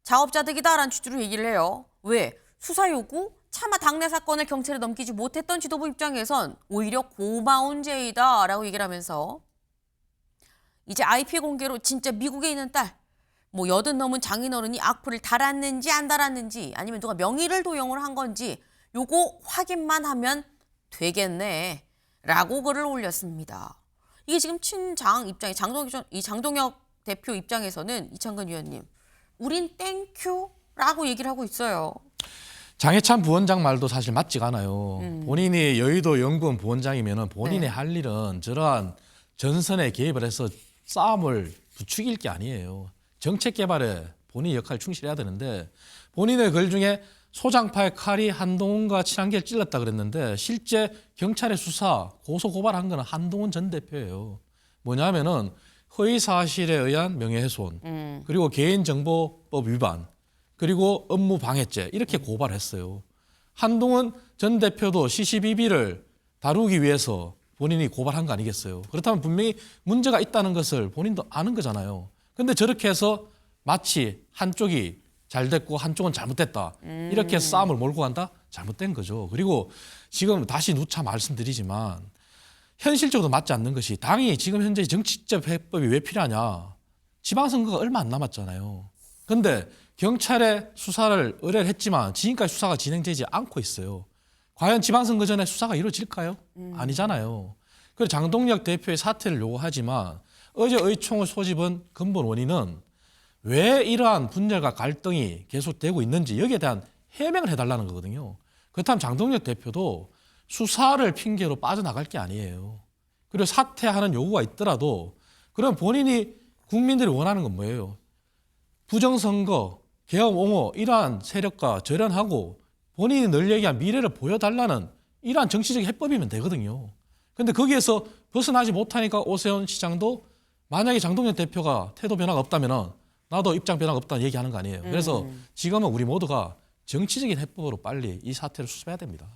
Speaker 1: 자업자득이다라는 취지로 얘기를 해요. 왜? 수사 요구? 차마 당내 사건을 경찰에 넘기지 못했던 지도부 입장에선 오히려 고마운 죄이다라고 얘기를 하면서 이제 IP 공개로 진짜 미국에 있는 딸, 뭐 80 넘은 장인어른이 악플을 달았는지 안 달았는지 아니면 누가 명의를 도용을 한 건지 요거 확인만 하면 되겠네 라고 글을 올렸습니다. 이게 지금 친장 입장이 장동혁 대표 입장에서는 이창근 위원님, 우린 땡큐라고 얘기를 하고 있어요.
Speaker 13: 장해찬 부원장 말도 사실 맞지가 않아요. 본인이 여의도 연구원 부원장이면 본인이 할 일은 저러한 전선에 개입을 해서 싸움을 부추길 게 아니에요. 정책 개발에 본인의 역할을 충실해야 되는데 본인의 글 중에 소장파의 칼이 한동훈과 친한계를 찔렀다 그랬는데 실제 경찰의 수사, 고소 고발한 거는 한동훈 전 대표예요. 뭐냐면은 허위 사실에 의한 명예훼손, 그리고 개인정보법 위반, 그리고 업무 방해죄 이렇게 고발했어요. 한동훈 전 대표도 CCBB를 다루기 위해서 본인이 고발한 거 아니겠어요. 그렇다면 분명히 문제가 있다는 것을 본인도 아는 거잖아요. 근데 저렇게 해서 마치 한쪽이 잘 됐고 한쪽은 잘못됐다. 이렇게 싸움을 몰고 간다? 잘못된 거죠. 그리고 지금 다시 누차 말씀드리지만 현실적으로 맞지 않는 것이 당이 지금 현재 정치적 해법이 왜 필요하냐. 지방선거가 얼마 안 남았잖아요. 근데 경찰에 수사를 의뢰를 했지만 지금까지 수사가 진행되지 않고 있어요. 과연 지방선거 전에 수사가 이루어질까요? 아니잖아요. 그리고 장동혁 대표의 사퇴를 요구하지만 어제 의총을 소집은 근본 원인은 왜 이러한 분열과 갈등이 계속되고 있는지 여기에 대한 해명을 해달라는 거거든요. 그렇다면 장동혁 대표도 수사를 핑계로 빠져나갈 게 아니에요. 그리고 사퇴하는 요구가 있더라도 그럼 본인이 국민들이 원하는 건 뭐예요? 부정선거, 계엄 옹호 이러한 세력과 절연하고 본인이 늘 얘기한 미래를 보여달라는 이러한 정치적 해법이면 되거든요. 근데 거기에서 벗어나지 못하니까 오세훈 시장도 만약에 장동혁 대표가 태도 변화가 없다면 나도 입장 변화가 없다는 얘기하는 거 아니에요. 그래서 지금은 우리 모두가 정치적인 해법으로 빨리 이 사태를 수습해야 됩니다.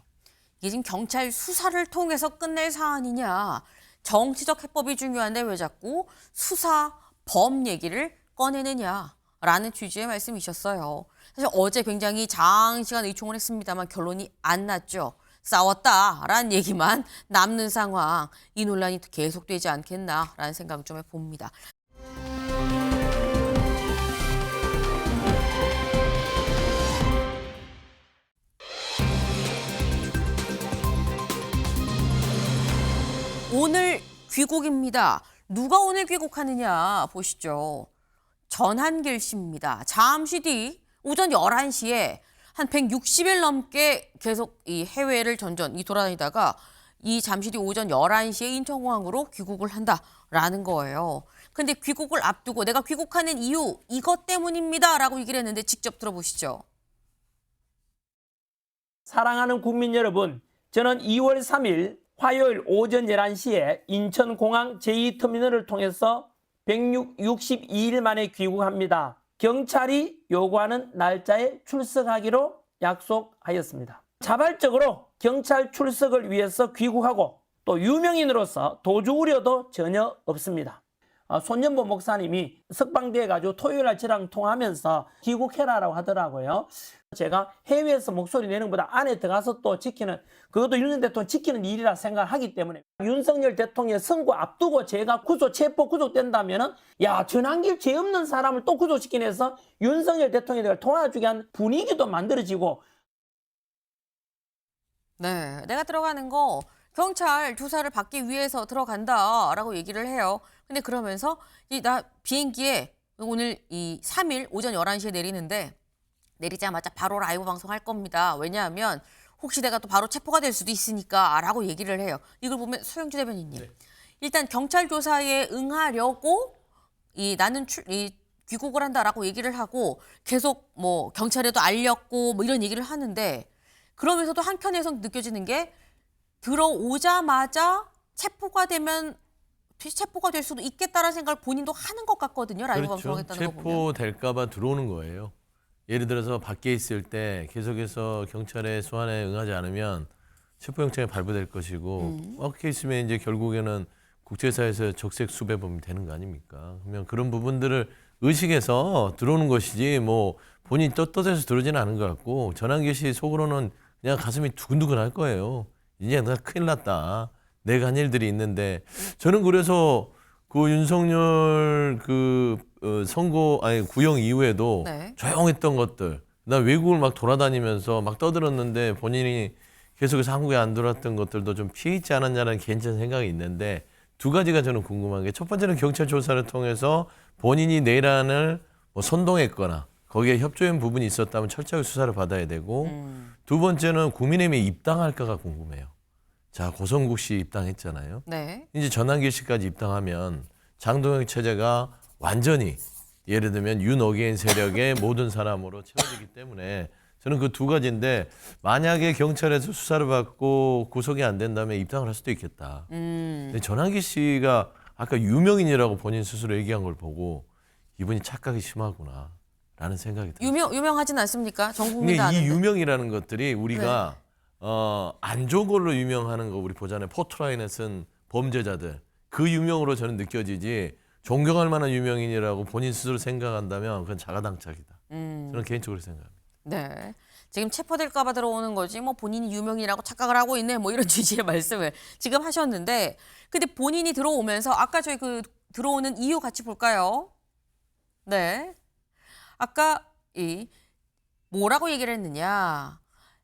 Speaker 1: 이게 지금 경찰 수사를 통해서 끝낼 사안이냐. 정치적 해법이 중요한데 왜 자꾸 수사, 범 얘기를 꺼내느냐라는 취지의 말씀이셨어요. 사실 어제 굉장히 장시간 의총을 했습니다만 결론이 안 났죠. 싸웠다라는 얘기만 남는 상황. 이 논란이 계속되지 않겠나라는 생각 좀 해봅니다. 오늘 귀국입니다. 누가 오늘 귀국하느냐 보시죠. 전한길 씨입니다. 잠시 뒤 오전 11시에 한 160일 넘게 계속 이 해외를 돌아다니다가 이 잠시 뒤 오전 11시에 인천공항으로 귀국을 한다라는 거예요. 근데 귀국을 앞두고 내가 귀국하는 이유 이것 때문입니다라고 얘기를 했는데 직접 들어보시죠.
Speaker 18: 사랑하는 국민 여러분, 저는 2월 3일 화요일 오전 11시에 인천공항 제2터미널을 통해서 162일 만에 귀국합니다. 경찰이 요구하는 날짜에 출석하기로 약속하였습니다. 자발적으로 경찰 출석을 위해서 귀국하고 또 유명인으로서 도주 우려도 전혀 없습니다. 손연보 목사님이 석방돼 가지고 토요일 날 저랑 통화하면서 귀국해라라고 하더라고요. 제가 해외에서 목소리 내는 것보다 안에 들어가서 또 지키는, 그것도 윤석열 대통령 지키는 일이라 생각하기 때문에 윤석열 대통령 선거 앞두고 제가 체포 구속된다면은 야, 전환길 죄 없는 사람을 또 구속시키기 위해서 윤석열 대통령을 도와주게 한 분위기도 만들어지고.
Speaker 1: 네, 내가 들어가는 거 경찰 조사를 받기 위해서 들어간다라고 얘기를 해요. 근데 그러면서 나 비행기에 오늘 이 3일 오전 11시에 내리는데 내리자마자 바로 라이브 방송할 겁니다. 왜냐하면 혹시 내가 또 바로 체포가 될 수도 있으니까 라고 얘기를 해요. 이걸 보면 소영주 대변인님. 네. 일단 경찰 조사에 응하려고 나는 귀국을 한다라고 얘기를 하고 계속 뭐 경찰에도 알렸고 뭐 이런 얘기를 하는데 그러면서도 한편에서 느껴지는 게 들어오자마자 체포가 될 수도 있겠다라는 생각을 본인도 하는 것 같거든요. 라이브
Speaker 14: 그렇죠.
Speaker 1: 방송하겠다는 거 보면.
Speaker 14: 체포될까 봐 들어오는 거예요. 예를 들어서 밖에 있을 때 계속해서 경찰의 소환에 응하지 않으면 체포영장이 발부될 것이고 밖에 있으면 이제 결국에는 국제사회에서 적색 수배범이 되는 거 아닙니까? 그러면 그런 부분들을 의식해서 들어오는 것이지 뭐 본인 떳떳해서 들어오지는 않은 것 같고 전환기 씨 속으로는 그냥 가슴이 두근두근 할 거예요. 이제 나 큰일 났다. 내가 한 일들이 있는데 저는 그래서 그 윤석열 구형 이후에도
Speaker 1: 네.
Speaker 14: 조용했던 것들, 나 외국을 막 돌아다니면서 막 떠들었는데 본인이 계속해서 한국에 안 들어왔던 것들도 좀 피해 있지 않았냐는 개인적인 생각이 있는데 두 가지가 저는 궁금한 게 첫 번째는 경찰 조사를 통해서 본인이 내란을 뭐 선동했거나 거기에 협조한 부분이 있었다면 철저하게 수사를 받아야 되고 두 번째는 국민의힘에 입당할까가 궁금해요. 자, 고성국 씨 입당했잖아요.
Speaker 1: 네.
Speaker 14: 이제 전환길 씨까지 입당하면 장동혁 체제가 완전히 예를 들면 윤어게인 세력의 모든 사람으로 채워지기 때문에 저는 그 두 가지인데 만약에 경찰에서 수사를 받고 구속이 안 된다면 입당을 할 수도 있겠다. 근데 전환길 씨가 아까 유명인이라고 본인 스스로 얘기한 걸 보고 이분이 착각이 심하구나 라는 생각이 들어요.
Speaker 1: 유명하진 않습니까? 전 국민도 아는데.
Speaker 14: 이 유명이라는 것들이 우리가 안 좋은 걸로 유명하는 거 우리 보잖아요. 포트라인에 쓴 범죄자들. 그 유명으로 저는 느껴지지 존경할 만한 유명인이라고 본인 스스로 생각한다면 그건 자가당착이다. 저는 개인적으로 생각합니다.
Speaker 1: 네. 지금 체포될까 봐 들어오는 거지 뭐 본인이 유명인이라고 착각을 하고 있네 뭐 이런 취지의 말씀을 지금 하셨는데 근데 본인이 들어오면서 아까 저희 들어오는 이유 같이 볼까요? 네. 아까 뭐라고 얘기를 했느냐.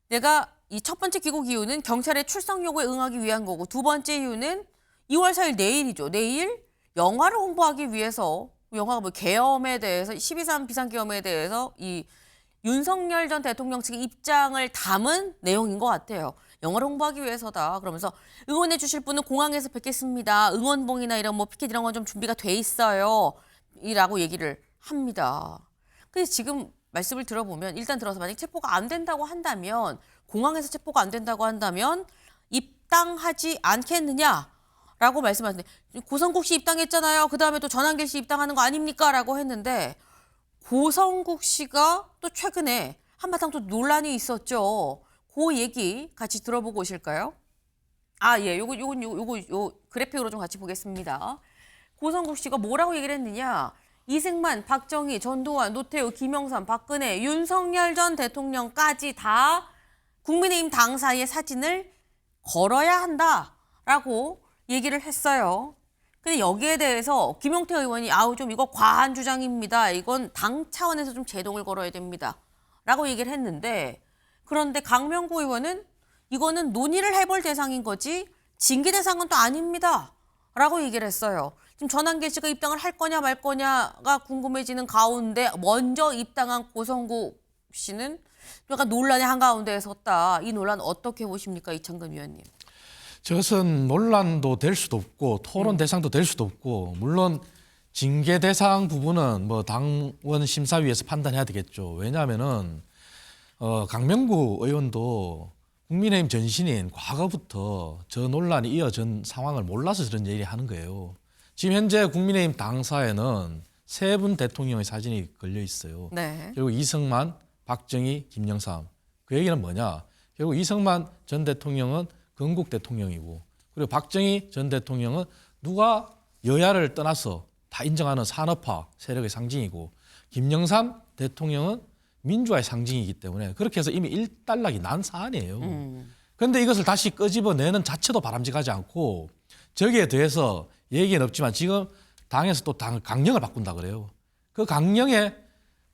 Speaker 1: 내가 이 첫 번째 귀국 이유는 경찰의 출석 요구에 응하기 위한 거고 두 번째 이유는 2월 4일 내일이죠. 내일 영화를 홍보하기 위해서 영화가 뭐 계엄에 대해서 12.3 비상계엄에 대해서 이 윤석열 전 대통령 측의 입장을 담은 내용인 것 같아요. 영화를 홍보하기 위해서다. 그러면서 응원해 주실 분은 공항에서 뵙겠습니다. 응원봉이나 이런 뭐 피켓 이런 건 좀 준비가 돼 있어요. 이라고 얘기를 합니다. 근데 지금 말씀을 들어보면 일단 들어서 만약 체포가 안 된다고 한다면 공항에서 체포가 안 된다고 한다면 입당하지 않겠느냐라고 말씀하시는데 고성국 씨 입당했잖아요. 그다음에 또 전환길 씨 입당하는 거 아닙니까? 라고 했는데 고성국 씨가 또 최근에 한바탕 또 논란이 있었죠. 그 얘기 같이 들어보고 오실까요? 예. 요거 그래픽으로 좀 같이 보겠습니다. 고성국 씨가 뭐라고 얘기를 했느냐. 이승만, 박정희, 전두환, 노태우, 김영삼, 박근혜, 윤석열 전 대통령까지 다 국민의힘 당사의 사진을 걸어야 한다라고 얘기를 했어요. 근데 여기에 대해서 김용태 의원이 좀 이거 과한 주장입니다. 이건 당 차원에서 좀 제동을 걸어야 됩니다. 라고 얘기를 했는데 그런데 강명구 의원은 이거는 논의를 해볼 대상인 거지 징계 대상은 또 아닙니다. 라고 얘기를 했어요. 지금 전환길 씨가 입당을 할 거냐 말 거냐가 궁금해지는 가운데 먼저 입당한 고성국 씨는 약간 논란의 한가운데에 섰다. 이 논란 어떻게 보십니까? 이창근 위원님.
Speaker 13: 저것은 논란도 될 수도 없고 토론 대상도 될 수도 없고 물론 징계 대상 부분은 뭐 당원 심사위에서 판단해야 되겠죠. 왜냐하면은 강명구 의원도 국민의힘 전신인 과거부터 저 논란이 이어진 상황을 몰라서 저런 얘기를 하는 거예요. 지금 현재 국민의힘 당사에는 3분 대통령의 사진이 걸려 있어요.
Speaker 1: 네.
Speaker 13: 그리고 이승만, 박정희, 김영삼. 그 얘기는 뭐냐? 결국 이승만 전 대통령은 건국 대통령이고, 그리고 박정희 전 대통령은 누가 여야를 떠나서 다 인정하는 산업화 세력의 상징이고, 김영삼 대통령은 민주화의 상징이기 때문에 그렇게 해서 이미 일단락이 난 사안이에요. 그런데 이것을 다시 끄집어내는 자체도 바람직하지 않고, 저기에 대해서 얘기는 없지만 지금 당에서 또 강령을 바꾼다 그래요. 그 강령에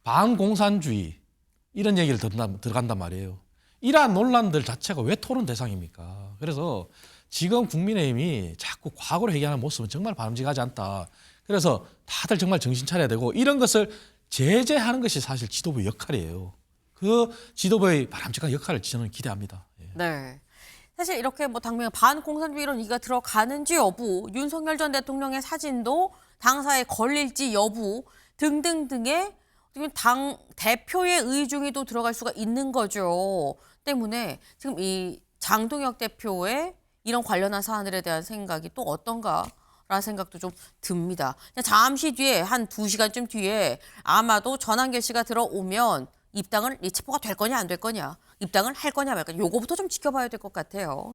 Speaker 13: 반공산주의 이런 얘기를 들어간단 말이에요. 이러한 논란들 자체가 왜 토론 대상입니까? 그래서 지금 국민의힘이 자꾸 과거를 회귀하는 모습은 정말 바람직하지 않다. 그래서 다들 정말 정신 차려야 되고, 이런 것을 제재하는 것이 사실 지도부의 역할이에요. 그 지도부의 바람직한 역할을 저는 기대합니다. 예.
Speaker 1: 네. 사실 이렇게 뭐 당면 반공산주의 이런 얘기가 들어가는지 여부, 윤석열 전 대통령의 사진도 당사에 걸릴지 여부 등등등의 당 대표의 의중이 또 들어갈 수가 있는 거죠. 때문에 지금 이 장동혁 대표의 이런 관련한 사안들에 대한 생각이 또 어떤가라는 생각도 좀 듭니다. 잠시 뒤에 한 2시간쯤 뒤에 아마도 전한길 씨가 들어오면 입당을 체포가 될 거냐 안 될 거냐, 입당을 할 거냐 말 거냐, 요거부터 좀 지켜봐야 될 것 같아요.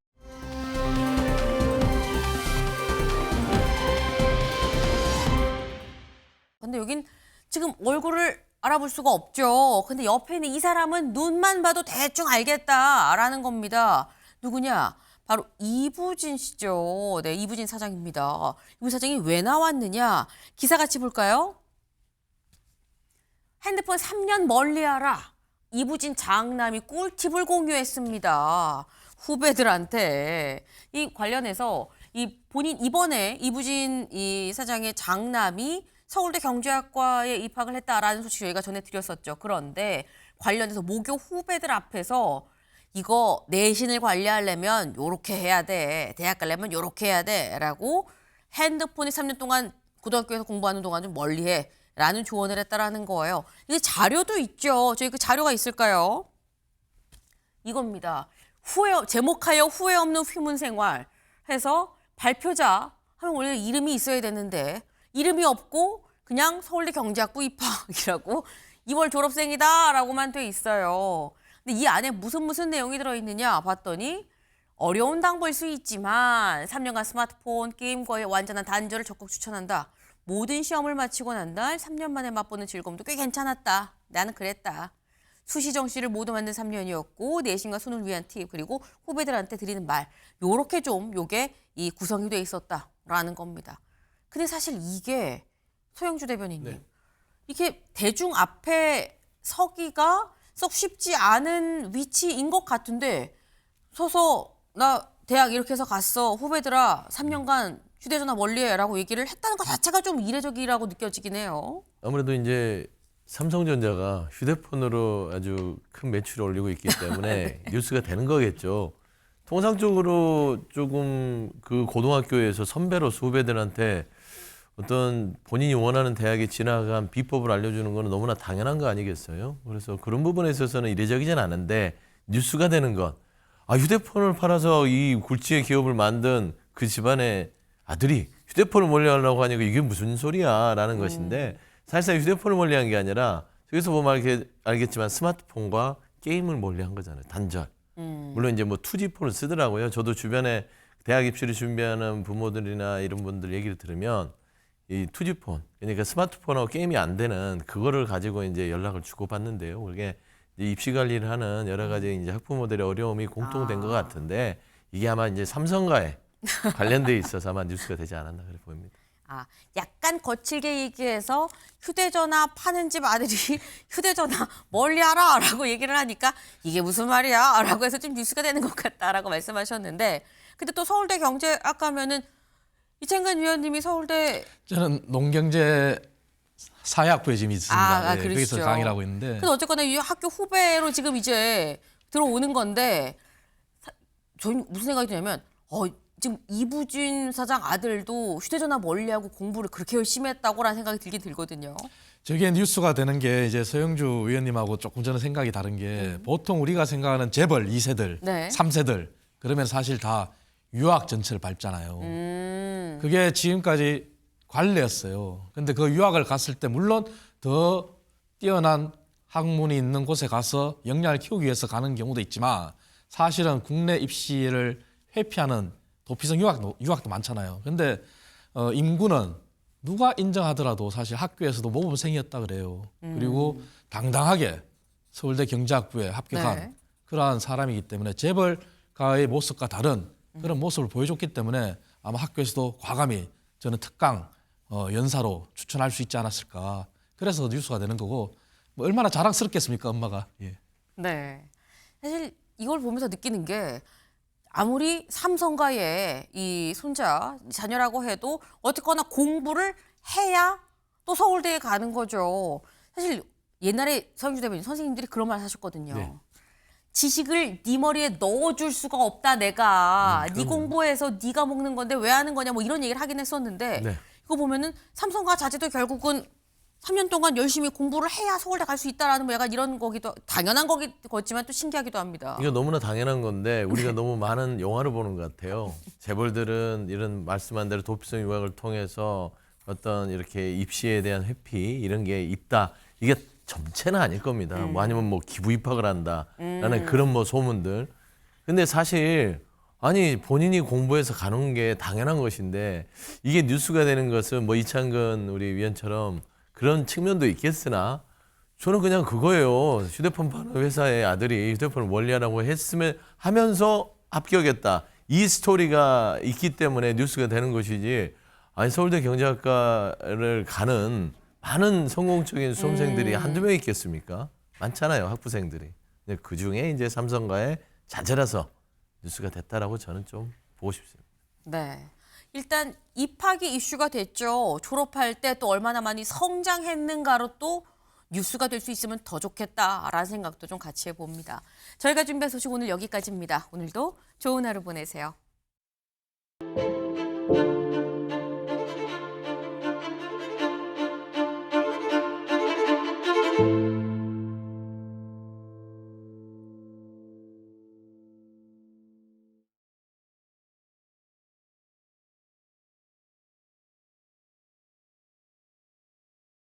Speaker 1: 근데 여긴 지금 얼굴을 알아볼 수가 없죠. 근데 옆에 있는 이 사람은 눈만 봐도 대충 알겠다라는 겁니다. 누구냐? 바로 이부진 씨죠. 네, 이부진 사장입니다. 이부진 사장이 왜 나왔느냐? 기사 같이 볼까요? 핸드폰 3년 멀리하라. 이부진 장남이 꿀팁을 공유했습니다. 후배들한테. 이 관련해서 이번에 이부진 이 사장의 장남이 서울대 경제학과에 입학을 했다라는 소식 저희가 전해드렸었죠. 그런데 관련해서 모교 후배들 앞에서 이거 내신을 관리하려면 요렇게 해야 돼. 대학 가려면 요렇게 해야 돼. 라고 핸드폰이 3년 동안 고등학교에서 공부하는 동안 좀 멀리해. 라는 조언을 했다라는 거예요. 이게 자료도 있죠. 저희 그 자료가 있을까요? 이겁니다. 제목하여 후회 없는 휘문 생활 해서 발표자 하면 원래 이름이 있어야 되는데 이름이 없고 그냥 서울대 경제학부 입학이라고 2월 졸업생이다라고만 돼 있어요. 근데 이 안에 무슨 내용이 들어있느냐 봤더니 어려운 당부일 수 있지만 3년간 스마트폰, 게임과의 완전한 단절을 적극 추천한다. 모든 시험을 마치고 난 날 3년 만에 맛보는 즐거움도 꽤 괜찮았다. 나는 그랬다. 수시 정시를 모두 만든 3년이었고 내신과 수능을 위한 팁 그리고 후배들한테 드리는 말 요렇게 좀 요게 이 구성이 돼 있었다라는 겁니다. 근데 사실 이게 소영주 대변인님
Speaker 14: 네.
Speaker 1: 이게 대중 앞에 서기가 썩 쉽지 않은 위치인 것 같은데 서서 나 대학 이렇게 해서 갔어. 후배들아 3년간 휴대전화 멀리해라고 얘기를 했다는 것 자체가 좀 이례적이라고 느껴지긴 해요.
Speaker 14: 아무래도 이제 삼성전자가 휴대폰으로 아주 큰 매출을 올리고 있기 때문에
Speaker 1: 네.
Speaker 14: 뉴스가 되는 거겠죠. 통상적으로 조금 그 고등학교에서 선배로서 후배들한테 어떤 본인이 원하는 대학에 진학한 비법을 알려주는 거는 너무나 당연한 거 아니겠어요? 그래서 그런 부분에 있어서는 이례적이진 않은데 뉴스가 되는 건 휴대폰을 팔아서 이 굴지의 기업을 만든 그 집안의 아들이 휴대폰을 멀리하려고 하니까 이게 무슨 소리야 라는 것인데 사실상 휴대폰을 멀리한 게 아니라 여기서 보면 알겠지만 스마트폰과 게임을 멀리한 거잖아요. 단절. 물론 이제 뭐 2G폰을 쓰더라고요. 저도 주변에 대학 입시를 준비하는 부모들이나 이런 분들 얘기를 들으면 이 2G폰, 그러니까 스마트폰하고 게임이 안 되는 그거를 가지고 이제 연락을 주고받는데요. 그게 이제 입시 관리를 하는 여러 가지 이제 학부모들의 어려움이 공통된 것 같은데 이게 아마 이제 삼성과의 관련돼 있어서 아마 뉴스가 되지 않았나 그렇게 보입니다.
Speaker 1: 약간 거칠게 얘기해서 휴대전화 파는 집 아들이 휴대전화 멀리하라라고 얘기를 하니까 이게 무슨 말이야라고 해서 좀 뉴스가 되는 것 같다라고 말씀하셨는데 근데 또 서울대 경제학 가면은 이창근 위원님이 서울대
Speaker 13: 저는 농경제 사회학부에 지금 있습니다.
Speaker 1: 그러시죠.
Speaker 13: 거기서 강의를 하고 있는데.
Speaker 1: 근데 어쨌거나 이 학교 후배로 지금 이제 들어오는 건데 저희 무슨 생각이 드냐면 지금 이부진 사장 아들도 휴대전화 멀리하고 공부를 그렇게 열심히 했다고라는 생각이 들긴 들거든요.
Speaker 13: 저게 뉴스가 되는 게 이제 서영주 의원님하고 조금 저는 생각이 다른 게 보통 우리가 생각하는 재벌 2세들,
Speaker 1: 네.
Speaker 13: 3세들 그러면 사실 다 유학 전철을 밟잖아요. 그게 지금까지 관례였어요. 근데 그 유학을 갔을 때 물론 더 뛰어난 학문이 있는 곳에 가서 역량을 키우기 위해서 가는 경우도 있지만 사실은 국내 입시를 회피하는 도피성 유학도 많잖아요. 근데 인구는 누가 인정하더라도 사실 학교에서도 모범생이었다 그래요. 그리고 당당하게 서울대 경제학부에 합격한
Speaker 1: 네.
Speaker 13: 그러한 사람이기 때문에 재벌가의 모습과 다른 그런 모습을 보여줬기 때문에 아마 학교에서도 과감히 저는 특강 연사로 추천할 수 있지 않았을까. 그래서 뉴스가 되는 거고 뭐 얼마나 자랑스럽겠습니까, 엄마가. 예.
Speaker 1: 네. 사실 이걸 보면서 느끼는 게 아무리 삼성가의 이 손자, 자녀라고 해도 어쨌거나 공부를 해야 또 서울대에 가는 거죠. 사실 옛날에 서영주 대변인 선생님들이 그런 말 하셨거든요.
Speaker 13: 네.
Speaker 1: 지식을 네 머리에 넣어줄 수가 없다 내가. 네 공부해서 네가 먹는 건데 왜 하는 거냐 뭐 이런 얘기를 하긴 했었는데
Speaker 13: 네.
Speaker 1: 이거 보면은 삼성가 자제도 결국은 3년 동안 열심히 공부를 해야 서울대 갈 수 있다라는 뭐 약간 이런 거기도 당연한 거지만 또 신기하기도 합니다.
Speaker 14: 이거 너무나 당연한 건데 우리가 너무 많은 영화를 보는 것 같아요. 재벌들은 이런 말씀한 대로 도피성 유학을 통해서 어떤 이렇게 입시에 대한 회피 이런 게 있다. 이게 전체는 아닐 겁니다. 뭐 아니면 뭐 기부 입학을 한다라는 그런 뭐 소문들. 근데 사실 아니 본인이 공부해서 가는 게 당연한 것인데 이게 뉴스가 되는 것은 뭐 이창근 우리 위원처럼 그런 측면도 있겠으나 저는 그냥 그거예요. 휴대폰 파는 회사의 아들이 휴대폰을 원리하라고 했으면 하면서 합격했다. 이 스토리가 있기 때문에 뉴스가 되는 것이지. 아니 서울대 경제학과를 가는 많은 성공적인 수험생들이 한두 명 있겠습니까? 많잖아요, 학부생들이. 근데 그중에 이제 삼성가의 자제라서 뉴스가 됐다라고 저는 좀 보고 싶습니다.
Speaker 1: 네. 일단 입학이 이슈가 됐죠. 졸업할 때 또 얼마나 많이 성장했는가로 또 뉴스가 될 수 있으면 더 좋겠다라는 생각도 좀 같이 해봅니다. 저희가 준비한 소식 오늘 여기까지입니다. 오늘도 좋은 하루 보내세요.